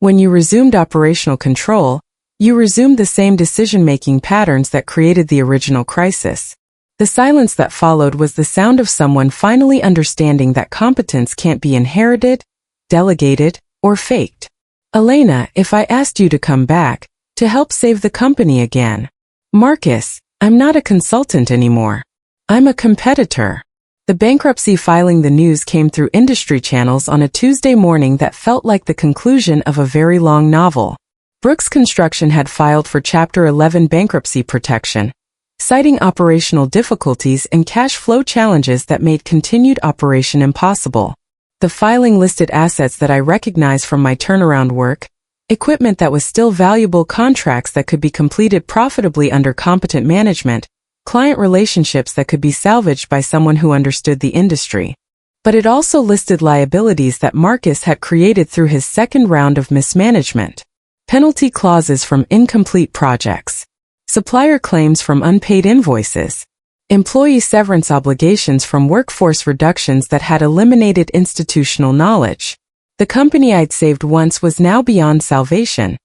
When you resumed operational control, you resumed the same decision-making patterns that created the original crisis. The silence that followed was the sound of someone finally understanding that competence can't be inherited, delegated, or faked. Elena, if I asked you to come back, to help save the company again. Marcus, I'm not a consultant anymore. I'm a competitor. The bankruptcy filing. The news came through industry channels on a Tuesday morning that felt like the conclusion of a very long novel. Brooks Construction had filed for Chapter 11 bankruptcy protection, citing operational difficulties and cash flow challenges that made continued operation impossible. The filing listed assets that I recognize from my turnaround work, equipment that was still valuable, contracts that could be completed profitably under competent management, client relationships that could be salvaged by someone who understood the industry. But it also listed liabilities that Marcus had created through his second round of mismanagement. Penalty clauses from incomplete projects. Supplier claims from unpaid invoices. Employee severance obligations from workforce reductions that had eliminated institutional knowledge. The company I'd saved once was now beyond salvation,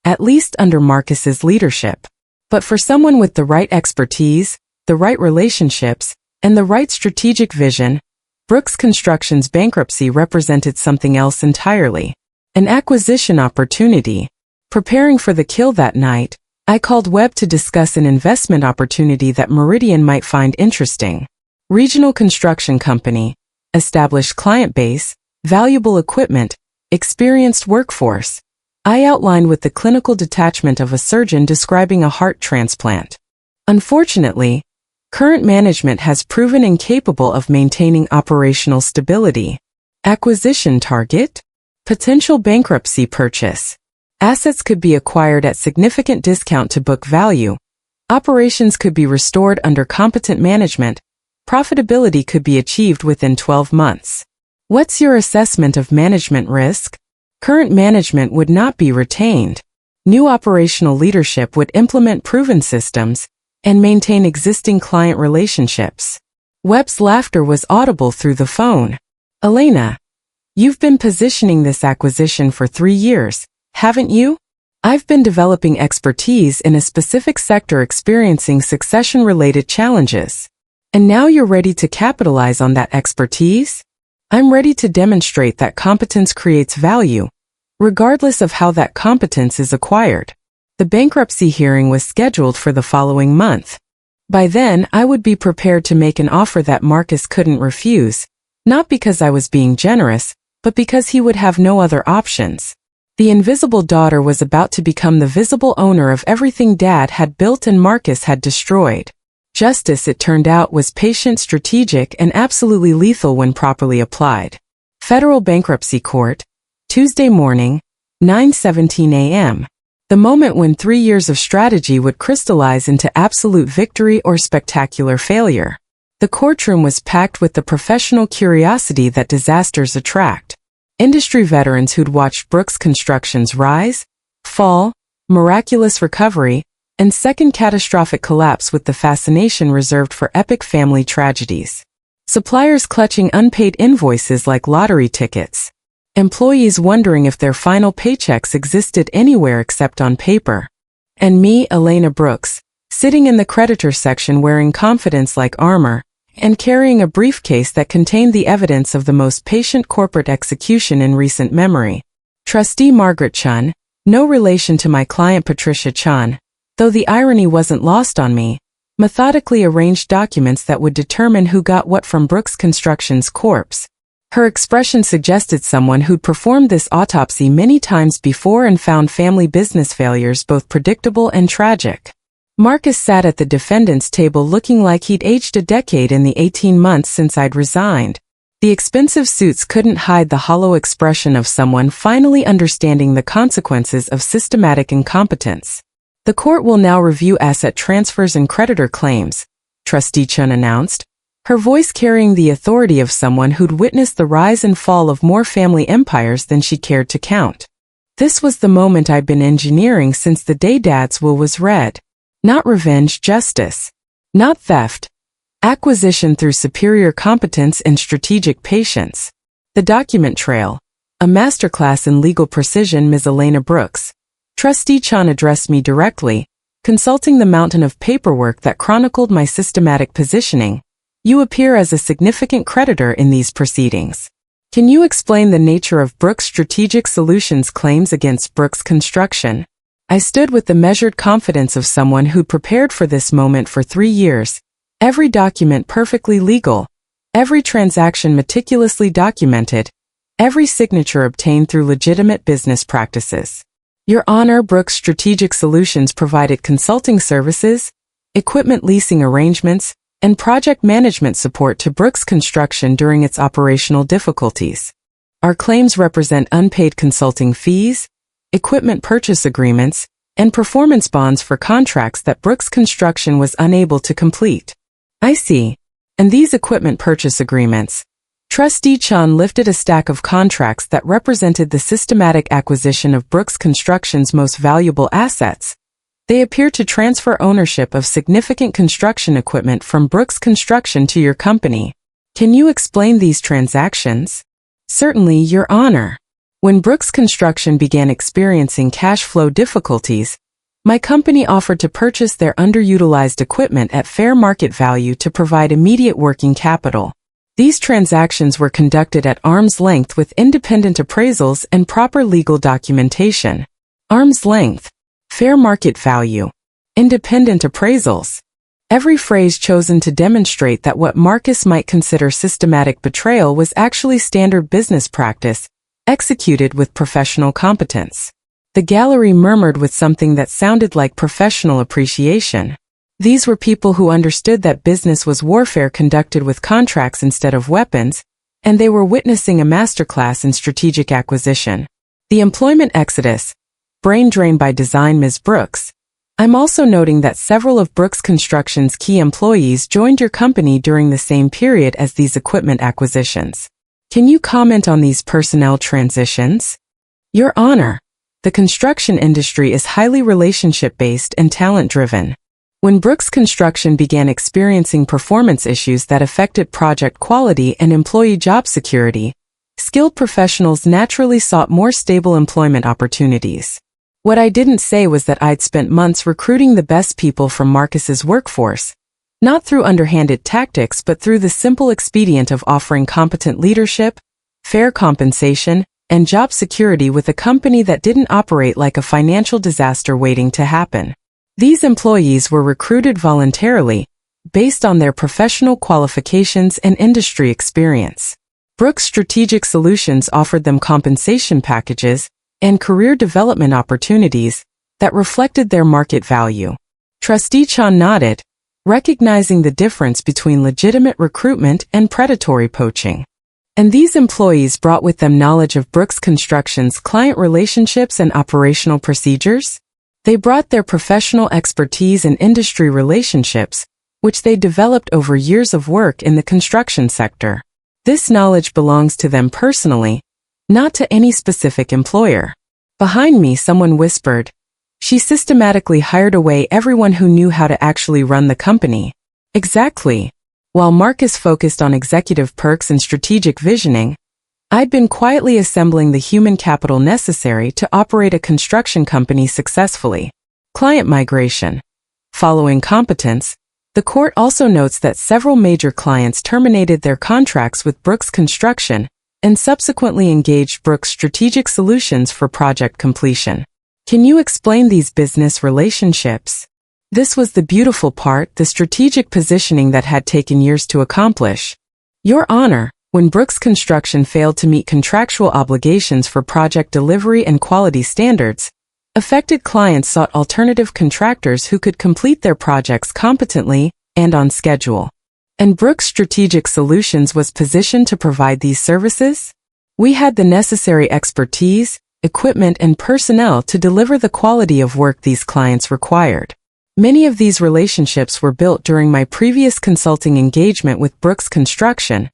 at least under Marcus's leadership. But for someone with the right expertise, the right relationships, and the right strategic vision, Brooks Construction's bankruptcy represented something else entirely. An acquisition opportunity. Preparing for the kill that night, I called Webb to discuss an investment opportunity that Meridian might find interesting. Regional construction company, established client base, valuable equipment, experienced workforce. I outlined with the clinical detachment of a surgeon describing a heart transplant. Unfortunately, current management has proven incapable of maintaining operational stability. Acquisition target? Potential bankruptcy purchase. Assets could be acquired at significant discount to book value. Operations could be restored under competent management. Profitability could be achieved within 12 months. What's your assessment of management risk? Current management would not be retained. New operational leadership would implement proven systems and maintain existing client relationships. Webb's laughter was audible through the phone. Elena, you've been positioning this acquisition for 3 years, haven't you? I've been developing expertise in a specific sector experiencing succession-related challenges. And now you're ready to capitalize on that expertise? I'm ready to demonstrate that competence creates value, regardless of how that competence is acquired. The bankruptcy hearing was scheduled for the following month. By then, I would be prepared to make an offer that Marcus couldn't refuse, not because I was being generous, but because he would have no other options. The invisible daughter was about to become the visible owner of everything Dad had built and Marcus had destroyed. Justice, it turned out, was patient, strategic, and absolutely lethal when properly applied. Federal Bankruptcy Court, Tuesday morning, 9:17 a.m. The moment when 3 years of strategy would crystallize into absolute victory or spectacular failure. The courtroom was packed with the professional curiosity that disasters attract. Industry veterans who'd watched Brooks Construction's rise, fall, miraculous recovery, and second catastrophic collapse with the fascination reserved for epic family tragedies. Suppliers clutching unpaid invoices like lottery tickets. Employees wondering if their final paychecks existed anywhere except on paper. And me, Elena Brooks, sitting in the creditor section wearing confidence like armor, and carrying a briefcase that contained the evidence of the most patient corporate execution in recent memory. Trustee Margaret Chun, no relation to my client Patricia Chun, though the irony wasn't lost on me, methodically arranged documents that would determine who got what from Brooks Construction's corpse. Her expression suggested someone who'd performed this autopsy many times before and found family business failures both predictable and tragic. Marcus sat at the defendant's table looking like he'd aged a decade in the 18 months since I'd resigned. The expensive suits couldn't hide the hollow expression of someone finally understanding the consequences of systematic incompetence. The court will now review asset transfers and creditor claims, Trustee Chun announced, her voice carrying the authority of someone who'd witnessed the rise and fall of more family empires than she cared to count. This was the moment I'd been engineering since the day Dad's will was read. Not revenge, justice. Not theft. Acquisition through superior competence and strategic patience. The document trail. A masterclass in legal precision. Ms. Elena Brooks. Trustee Chun addressed me directly, consulting the mountain of paperwork that chronicled my systematic positioning. You appear as a significant creditor in these proceedings. Can you explain the nature of Brooks Strategic Solutions claims against Brooks Construction? I stood with the measured confidence of someone who'd prepared for this moment for 3 years. Every document perfectly legal. Every transaction meticulously documented. Every signature obtained through legitimate business practices. Your Honor, Brooks Strategic Solutions provided consulting services, equipment leasing arrangements, and project management support to Brooks Construction during its operational difficulties. Our claims represent unpaid consulting fees, equipment purchase agreements, and performance bonds for contracts that Brooks Construction was unable to complete. I see. And these equipment purchase agreements. Trustee Chun lifted a stack of contracts that represented the systematic acquisition of Brooks Construction's most valuable assets. They appear to transfer ownership of significant construction equipment from Brooks Construction to your company. Can you explain these transactions? Certainly, Your Honor. When Brooks Construction began experiencing cash flow difficulties, my company offered to purchase their underutilized equipment at fair market value to provide immediate working capital. These transactions were conducted at arm's length with independent appraisals and proper legal documentation. Arm's length. Fair market value. Independent appraisals. Every phrase chosen to demonstrate that what Marcus might consider systematic betrayal was actually standard business practice, executed with professional competence. The gallery murmured with something that sounded like professional appreciation. These were people who understood that business was warfare conducted with contracts instead of weapons, and they were witnessing a masterclass in strategic acquisition. The employment exodus. Brain drain by design. Ms. Brooks. I'm also noting that several of Brooks Construction's key employees joined your company during the same period as these equipment acquisitions. Can you comment on these personnel transitions? Your Honor, the construction industry is highly relationship-based and talent-driven. When Brooks Construction began experiencing performance issues that affected project quality and employee job security, skilled professionals naturally sought more stable employment opportunities. What I didn't say was that I'd spent months recruiting the best people from Marcus's workforce, not through underhanded tactics but through the simple expedient of offering competent leadership, fair compensation, and job security with a company that didn't operate like a financial disaster waiting to happen. These employees were recruited voluntarily, based on their professional qualifications and industry experience. Brooks Strategic Solutions offered them compensation packages and career development opportunities that reflected their market value. Trustee Chun nodded, recognizing the difference between legitimate recruitment and predatory poaching. And these employees brought with them knowledge of Brooks Construction's client relationships and operational procedures. They brought their professional expertise and industry relationships, which they developed over years of work in the construction sector. This knowledge belongs to them personally, not to any specific employer. Behind me, someone whispered, "She systematically hired away everyone who knew how to actually run the company." Exactly. While Marcus focused on executive perks and strategic visioning, I'd been quietly assembling the human capital necessary to operate a construction company successfully. Client migration. Following competence, the court also notes that several major clients terminated their contracts with Brooks Construction and subsequently engaged Brooks Strategic Solutions for project completion. Can you explain these business relationships? This was the beautiful part, the strategic positioning that had taken years to accomplish. Your Honor, When Brooks Construction failed to meet contractual obligations for project delivery and quality standards, affected clients sought alternative contractors who could complete their projects competently and on schedule. And Brooks Strategic Solutions was positioned to provide these services. We had the necessary expertise, equipment, and personnel to deliver the quality of work these clients required. Many of these relationships were built during my previous consulting engagement with Brooks Construction,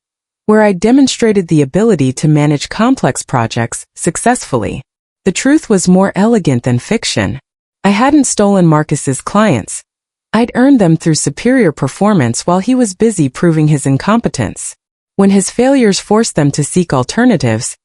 where I demonstrated the ability to manage complex projects successfully. The truth was more elegant than fiction. I hadn't stolen Marcus's clients. I'd earned them through superior performance while he was busy proving his incompetence. When his failures forced them to seek alternatives,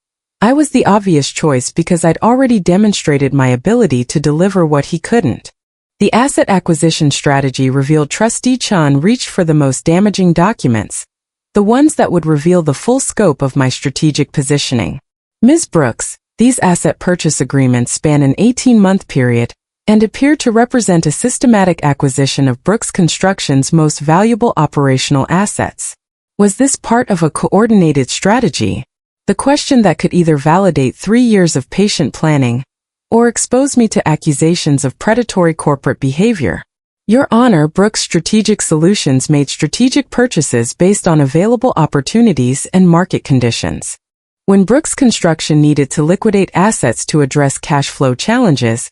I was the obvious choice because I'd already demonstrated my ability to deliver what he couldn't. The asset acquisition strategy revealed Trustee Chan reached for the most damaging documents, the ones that would reveal the full scope of my strategic positioning. Ms. Brooks, these asset purchase agreements span an 18-month period and appear to represent a systematic acquisition of Brooks Construction's most valuable operational assets. Was this part of a coordinated strategy? The question that could either validate 3 years of patient planning or expose me to accusations of predatory corporate behavior. Your Honor, Brooks Strategic Solutions made strategic purchases based on available opportunities and market conditions. When Brooks Construction needed to liquidate assets to address cash flow challenges,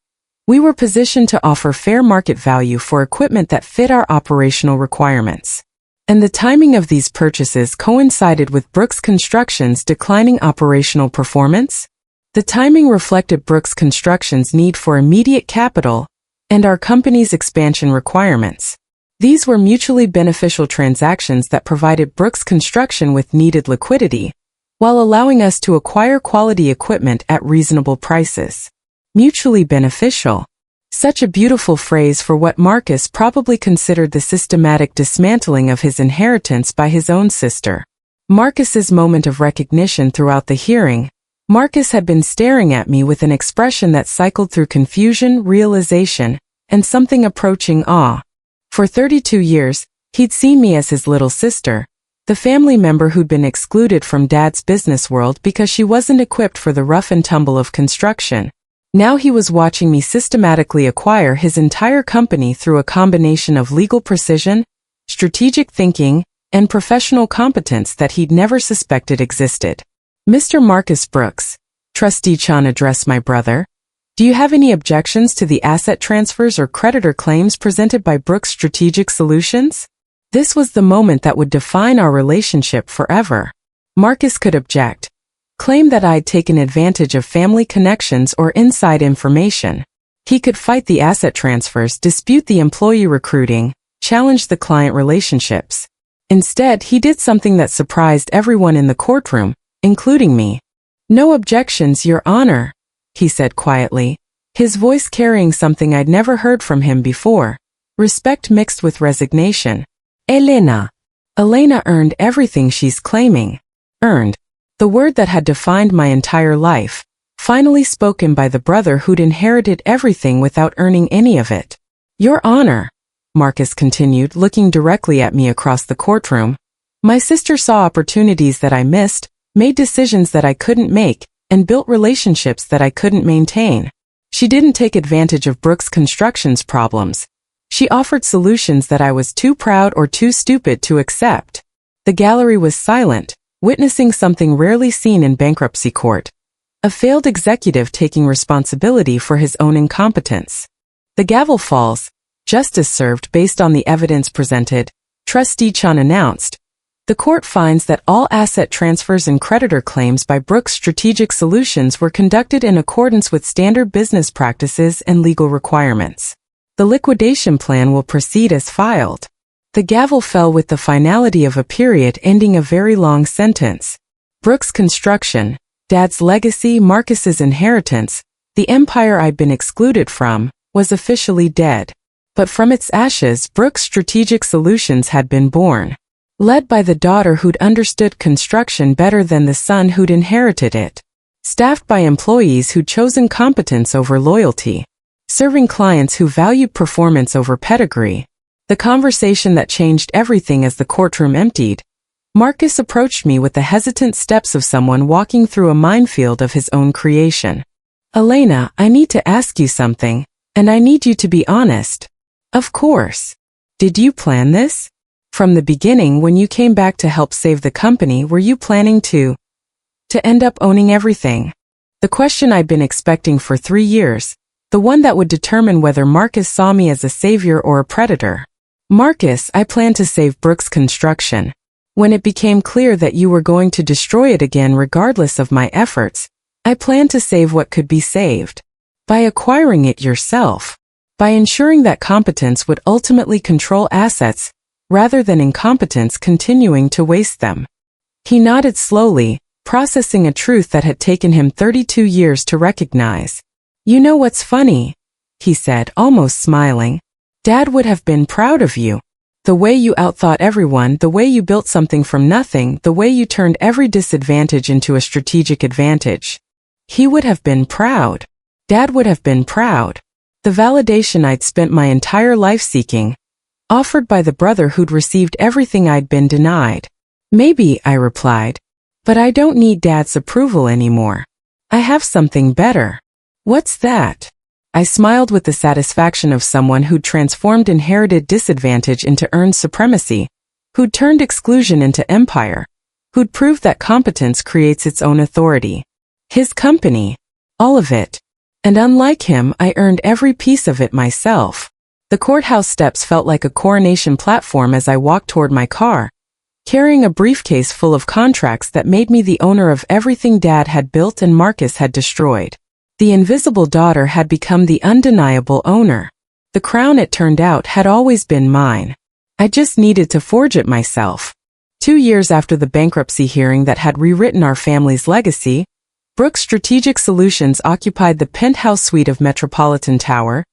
we were positioned to offer fair market value for equipment that fit our operational requirements. And the timing of these purchases coincided with Brooks Construction's declining operational performance. The timing reflected Brooks Construction's need for immediate capital and our company's expansion requirements. These were mutually beneficial transactions that provided Brooks Construction with needed liquidity, while allowing us to acquire quality equipment at reasonable prices. Mutually beneficial. Such a beautiful phrase for what Marcus probably considered the systematic dismantling of his inheritance by his own sister. Marcus's moment of recognition throughout the hearing. Marcus had been staring at me with an expression that cycled through confusion, realization, and something approaching awe. For 32 years, he'd seen me as his little sister, the family member who'd been excluded from Dad's business world because she wasn't equipped for the rough and tumble of construction. Now he was watching me systematically acquire his entire company through a combination of legal precision, strategic thinking, and professional competence that he'd never suspected existed. Mr. Marcus Brooks, Trustee Chan addressed my brother. Do you have any objections to the asset transfers or creditor claims presented by Brooks Strategic Solutions? This was the moment that would define our relationship forever. Marcus could object, claim that I'd taken advantage of family connections or inside information. He could fight the asset transfers, dispute the employee recruiting, challenge the client relationships. Instead, he did something that surprised everyone in the courtroom, including me. No objections, Your Honor, he said quietly, his voice carrying something I'd never heard from him before, respect mixed with resignation. Elena earned everything she's claiming. Earned. The word that had defined my entire life, finally spoken by the brother who'd inherited everything without earning any of it. Your Honor, Marcus continued, looking directly at me across the courtroom, my sister saw opportunities that I missed, made decisions that I couldn't make, and built relationships that I couldn't maintain. She didn't take advantage of Brooks Construction's problems. She offered solutions that I was too proud or too stupid to accept. The gallery was silent, witnessing something rarely seen in bankruptcy court. A failed executive taking responsibility for his own incompetence. The gavel falls, justice served based on the evidence presented, Trustee Chan announced. The court finds that all asset transfers and creditor claims by Brooks Strategic Solutions were conducted in accordance with standard business practices and legal requirements. The liquidation plan will proceed as filed. The gavel fell with the finality of a period ending a very long sentence. Brooks Construction, Dad's legacy, Marcus's inheritance, the empire I'd been excluded from, was officially dead. But from its ashes, Brooks Strategic Solutions had been born. Led by the daughter who'd understood construction better than the son who'd inherited it. Staffed by employees who'd chosen competence over loyalty. Serving clients who valued performance over pedigree. The conversation that changed everything as the courtroom emptied. Marcus approached me with the hesitant steps of someone walking through a minefield of his own creation. Elena, I need to ask you something, and I need you to be honest. Of course. Did you plan this? From the beginning, when you came back to help save the company, were you planning to end up owning everything? The question I'd been expecting for 3 years, the one that would determine whether Marcus saw me as a savior or a predator. Marcus, I planned to save Brooks Construction. When it became clear that you were going to destroy it again regardless of my efforts, I planned to save what could be saved. By acquiring it yourself. By ensuring that competence would ultimately control assets, rather than incompetence continuing to waste them. He nodded slowly, processing a truth that had taken him 32 years to recognize. You know what's funny? He said, almost smiling. Dad would have been proud of you. The way you outthought everyone, the way you built something from nothing, the way you turned every disadvantage into a strategic advantage. He would have been proud. Dad would have been proud. The validation I'd spent my entire life seeking, offered by the brother who'd received everything I'd been denied. Maybe, I replied. But I don't need Dad's approval anymore. I have something better. What's that? I smiled with the satisfaction of someone who'd transformed inherited disadvantage into earned supremacy, who'd turned exclusion into empire, who'd proved that competence creates its own authority. His company. All of it. And unlike him, I earned every piece of it myself. The courthouse steps felt like a coronation platform as I walked toward my car, carrying a briefcase full of contracts that made me the owner of everything Dad had built and Marcus had destroyed. The invisible daughter had become the undeniable owner. The crown, it turned out, had always been mine. I just needed to forge it myself. 2 years after the bankruptcy hearing that had rewritten our family's legacy, Brooks Strategic Solutions occupied the penthouse suite of Metropolitan Tower,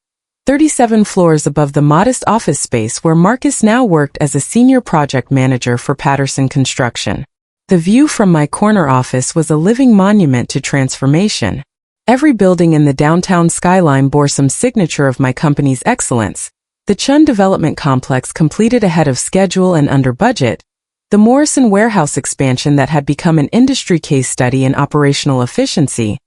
37 floors above the modest office space where Marcus now worked as a senior project manager for Patterson Construction. The view from my corner office was a living monument to transformation. Every building in the downtown skyline bore some signature of my company's excellence. The Chun Development Complex completed ahead of schedule and under budget. The Morrison Warehouse expansion that had become an industry case study in operational efficiency.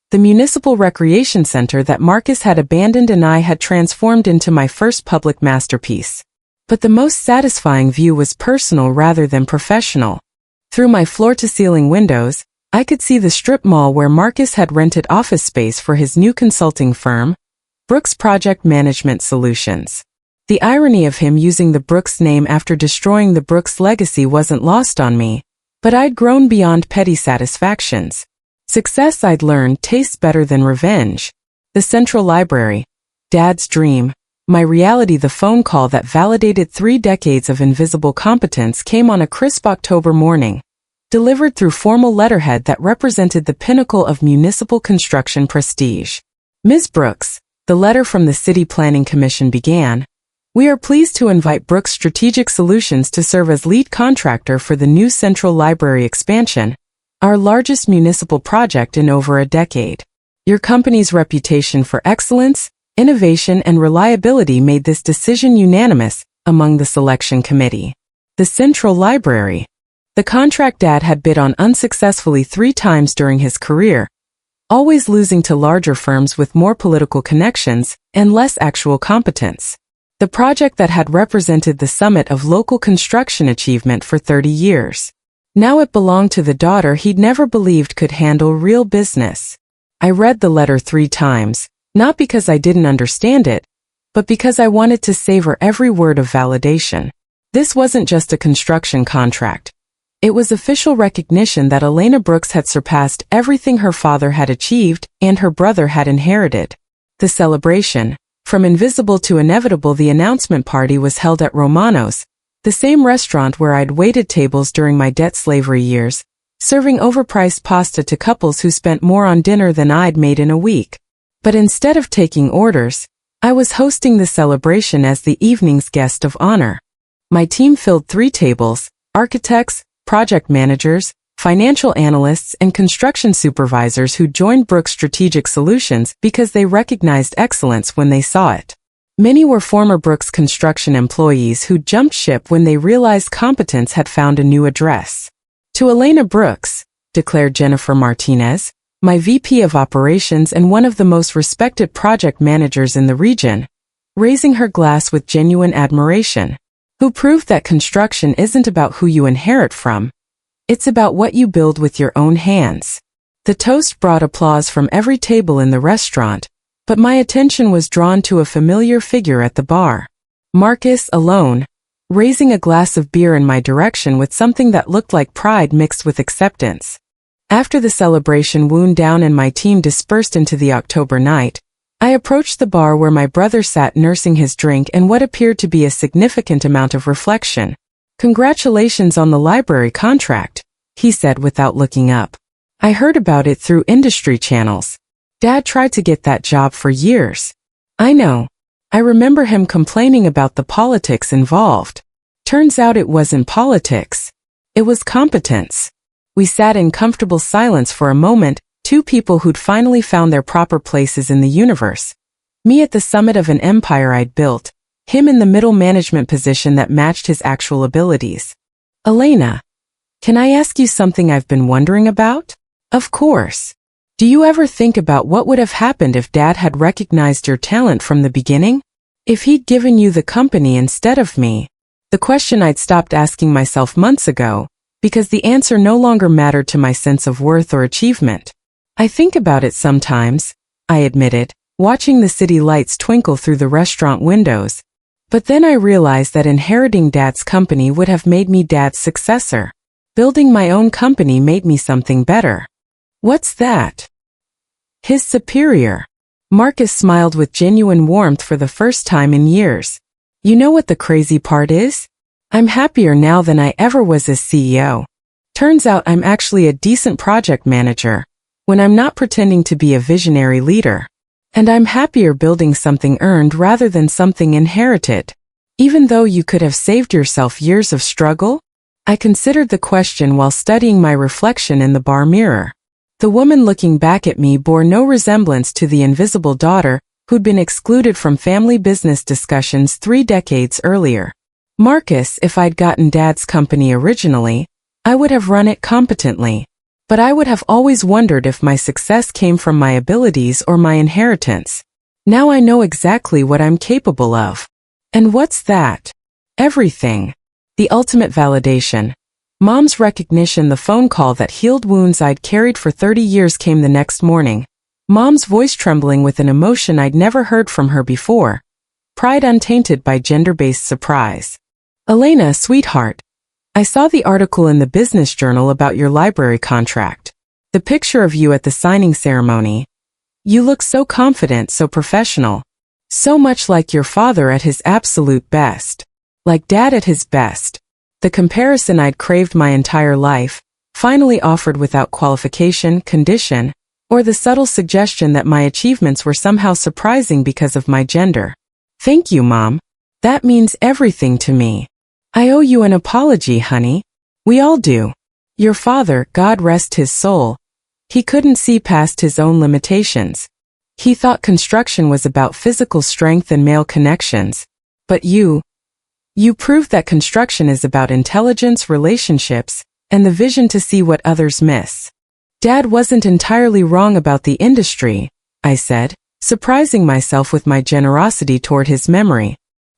The Municipal Recreation Center that Marcus had abandoned and I had transformed into my first public masterpiece. But the most satisfying view was personal rather than professional. Through my floor-to-ceiling windows, I could see the strip mall where Marcus had rented office space for his new consulting firm, Brooks Project Management Solutions. The irony of him using the Brooks name after destroying the Brooks legacy wasn't lost on me, but I'd grown beyond petty satisfactions. Success, I'd learned, tastes better than revenge. The Central Library. Dad's dream. My reality. The phone call that validated 3 decades of invisible competence came on a crisp October morning, delivered through formal letterhead that represented the pinnacle of municipal construction prestige. Ms. Brooks, the letter from the City Planning Commission began, we are pleased to invite Brooks Strategic Solutions to serve as lead contractor for the new Central Library expansion, our largest municipal project in over a decade. Your company's reputation for excellence, innovation, and reliability made this decision unanimous among the selection committee. The Central Library. The contract Dad had bid on unsuccessfully 3 times during his career, always losing to larger firms with more political connections and less actual competence. The project that had represented the summit of local construction achievement for 30 years. Now it belonged to the daughter he'd never believed could handle real business. I read the letter 3 times, not because I didn't understand it, but because I wanted to savor every word of validation. This wasn't just a construction contract. It was official recognition that Elena Brooks had surpassed everything her father had achieved and her brother had inherited. The celebration, from invisible to inevitable, the announcement party was held at Romano's, the same restaurant where I'd waited tables during my debt slavery years, serving overpriced pasta to couples who spent more on dinner than I'd made in a week. But instead of taking orders, I was hosting the celebration as the evening's guest of honor. My team filled 3 tables: architects, project managers, financial analysts, and construction supervisors who joined Brooks Strategic Solutions because they recognized excellence when they saw it. Many were former Brooks Construction employees who jumped ship when they realized competence had found a new address. To Elena Brooks, declared Jennifer Martinez, my VP of Operations and one of the most respected project managers in the region, raising her glass with genuine admiration, who proved that construction isn't about who you inherit from, it's about what you build with your own hands. The toast brought applause from every table in the restaurant, but my attention was drawn to a familiar figure at the bar. Marcus, alone, raising a glass of beer in my direction with something that looked like pride mixed with acceptance. After the celebration wound down and my team dispersed into the October night, I approached the bar where my brother sat nursing his drink and what appeared to be a significant amount of reflection. Congratulations on the library contract, he said without looking up. I heard about it through industry channels. Dad tried to get that job for years. I know. I remember him complaining about the politics involved. Turns out it wasn't politics. It was competence. We sat in comfortable silence for a moment, two people who'd finally found their proper places in the universe. Me at the summit of an empire I'd built, him in the middle management position that matched his actual abilities. Elena, can I ask you something I've been wondering about? Of course. Do you ever think about what would have happened if Dad had recognized your talent from the beginning? If he'd given you the company instead of me? The question I'd stopped asking myself months ago, because the answer no longer mattered to my sense of worth or achievement. I think about it sometimes, I admitted, watching the city lights twinkle through the restaurant windows. But then I realized that inheriting Dad's company would have made me Dad's successor. Building my own company made me something better. What's that? His superior. Marcus smiled with genuine warmth for the first time in years. You know what the crazy part is? I'm happier now than I ever was as CEO. Turns out I'm actually a decent project manager, when I'm not pretending to be a visionary leader. And I'm happier building something earned rather than something inherited. Even though you could have saved yourself years of struggle? I considered the question while studying my reflection in the bar mirror. The woman looking back at me bore no resemblance to the invisible daughter who'd been excluded from family business discussions 3 decades earlier. Marcus, if I'd gotten Dad's company originally, I would have run it competently. But I would have always wondered if my success came from my abilities or my inheritance. Now I know exactly what I'm capable of. And what's that? Everything. The ultimate validation. Mom's recognition. The phone call that healed wounds I'd carried for 30 years came the next morning. Mom's voice trembling with an emotion I'd never heard from her before. Pride untainted by gender-based surprise. Elena, sweetheart. I saw the article in the business journal about your library contract. The picture of you at the signing ceremony. You look so confident, so professional. So much like your father at his absolute best. Like Dad at his best. The comparison I'd craved my entire life, finally offered without qualification, condition, or the subtle suggestion that my achievements were somehow surprising because of my gender. Thank you, Mom. That means everything to me. I owe you an apology, honey. We all do. Your father, God rest his soul, he couldn't see past his own limitations. He thought construction was about physical strength and male connections. But you proved that construction is about intelligence, relationships, and the vision to see what others miss. Dad wasn't entirely wrong about the industry, I said, surprising myself with my generosity toward his memory.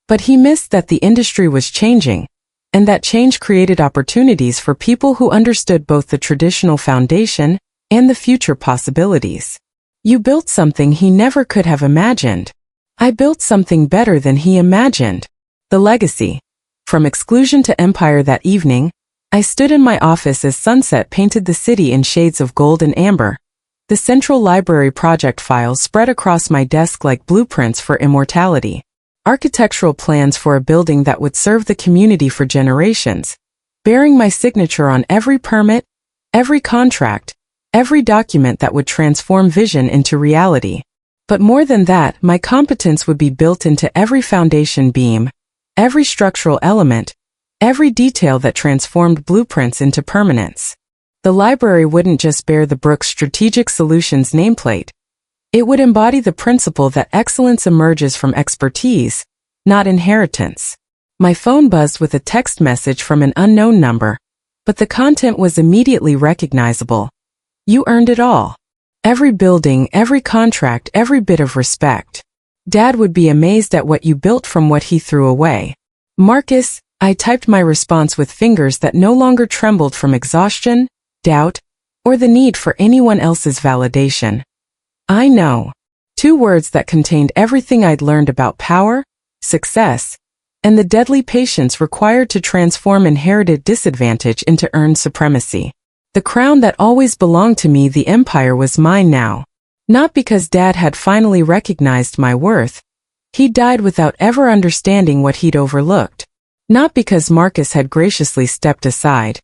But he missed that the industry was changing, and that change created opportunities for people who understood both the traditional foundation and the future possibilities. You built something he never could have imagined. I built something better than he imagined. The legacy. From exclusion to empire. That evening, I stood in my office as sunset painted the city in shades of gold and amber. The central library project files spread across my desk like blueprints for immortality. Architectural plans for a building that would serve the community for generations, bearing my signature on every permit, every contract, every document that would transform vision into reality. But more than that, my competence would be built into every foundation beam, every structural element, every detail that transformed blueprints into permanence. The library wouldn't just bear the Brooks Strategic Solutions nameplate. It would embody the principle that excellence emerges from expertise, not inheritance. My phone buzzed with a text message from an unknown number, but the content was immediately recognizable. You earned it all. Every building, every contract, every bit of respect. Dad would be amazed at what you built from what he threw away. Marcus, I typed my response with fingers that no longer trembled from exhaustion, doubt, or the need for anyone else's validation. I know. 2 words that contained everything I'd learned about power, success, and the deadly patience required to transform inherited disadvantage into earned supremacy. The crown that always belonged to me, the empire, was mine now. Not because Dad had finally recognized my worth. He died without ever understanding what he'd overlooked. Not because Marcus had graciously stepped aside.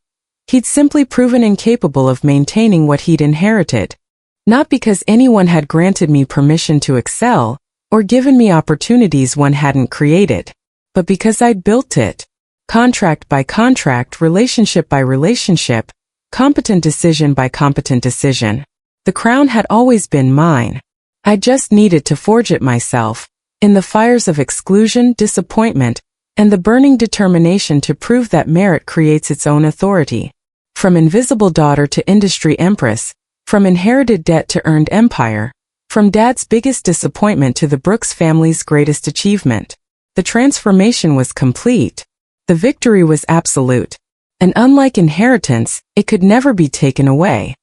He'd simply proven incapable of maintaining what he'd inherited. Not because anyone had granted me permission to excel, or given me opportunities one hadn't created, but because I'd built it. Contract by contract, relationship by relationship, competent decision by competent decision. The crown had always been mine. I just needed to forge it myself, in the fires of exclusion, disappointment, and the burning determination to prove that merit creates its own authority. From invisible daughter to industry empress, from inherited debt to earned empire, from Dad's biggest disappointment to the Brooks family's greatest achievement. The transformation was complete. The victory was absolute. And unlike inheritance, it could never be taken away.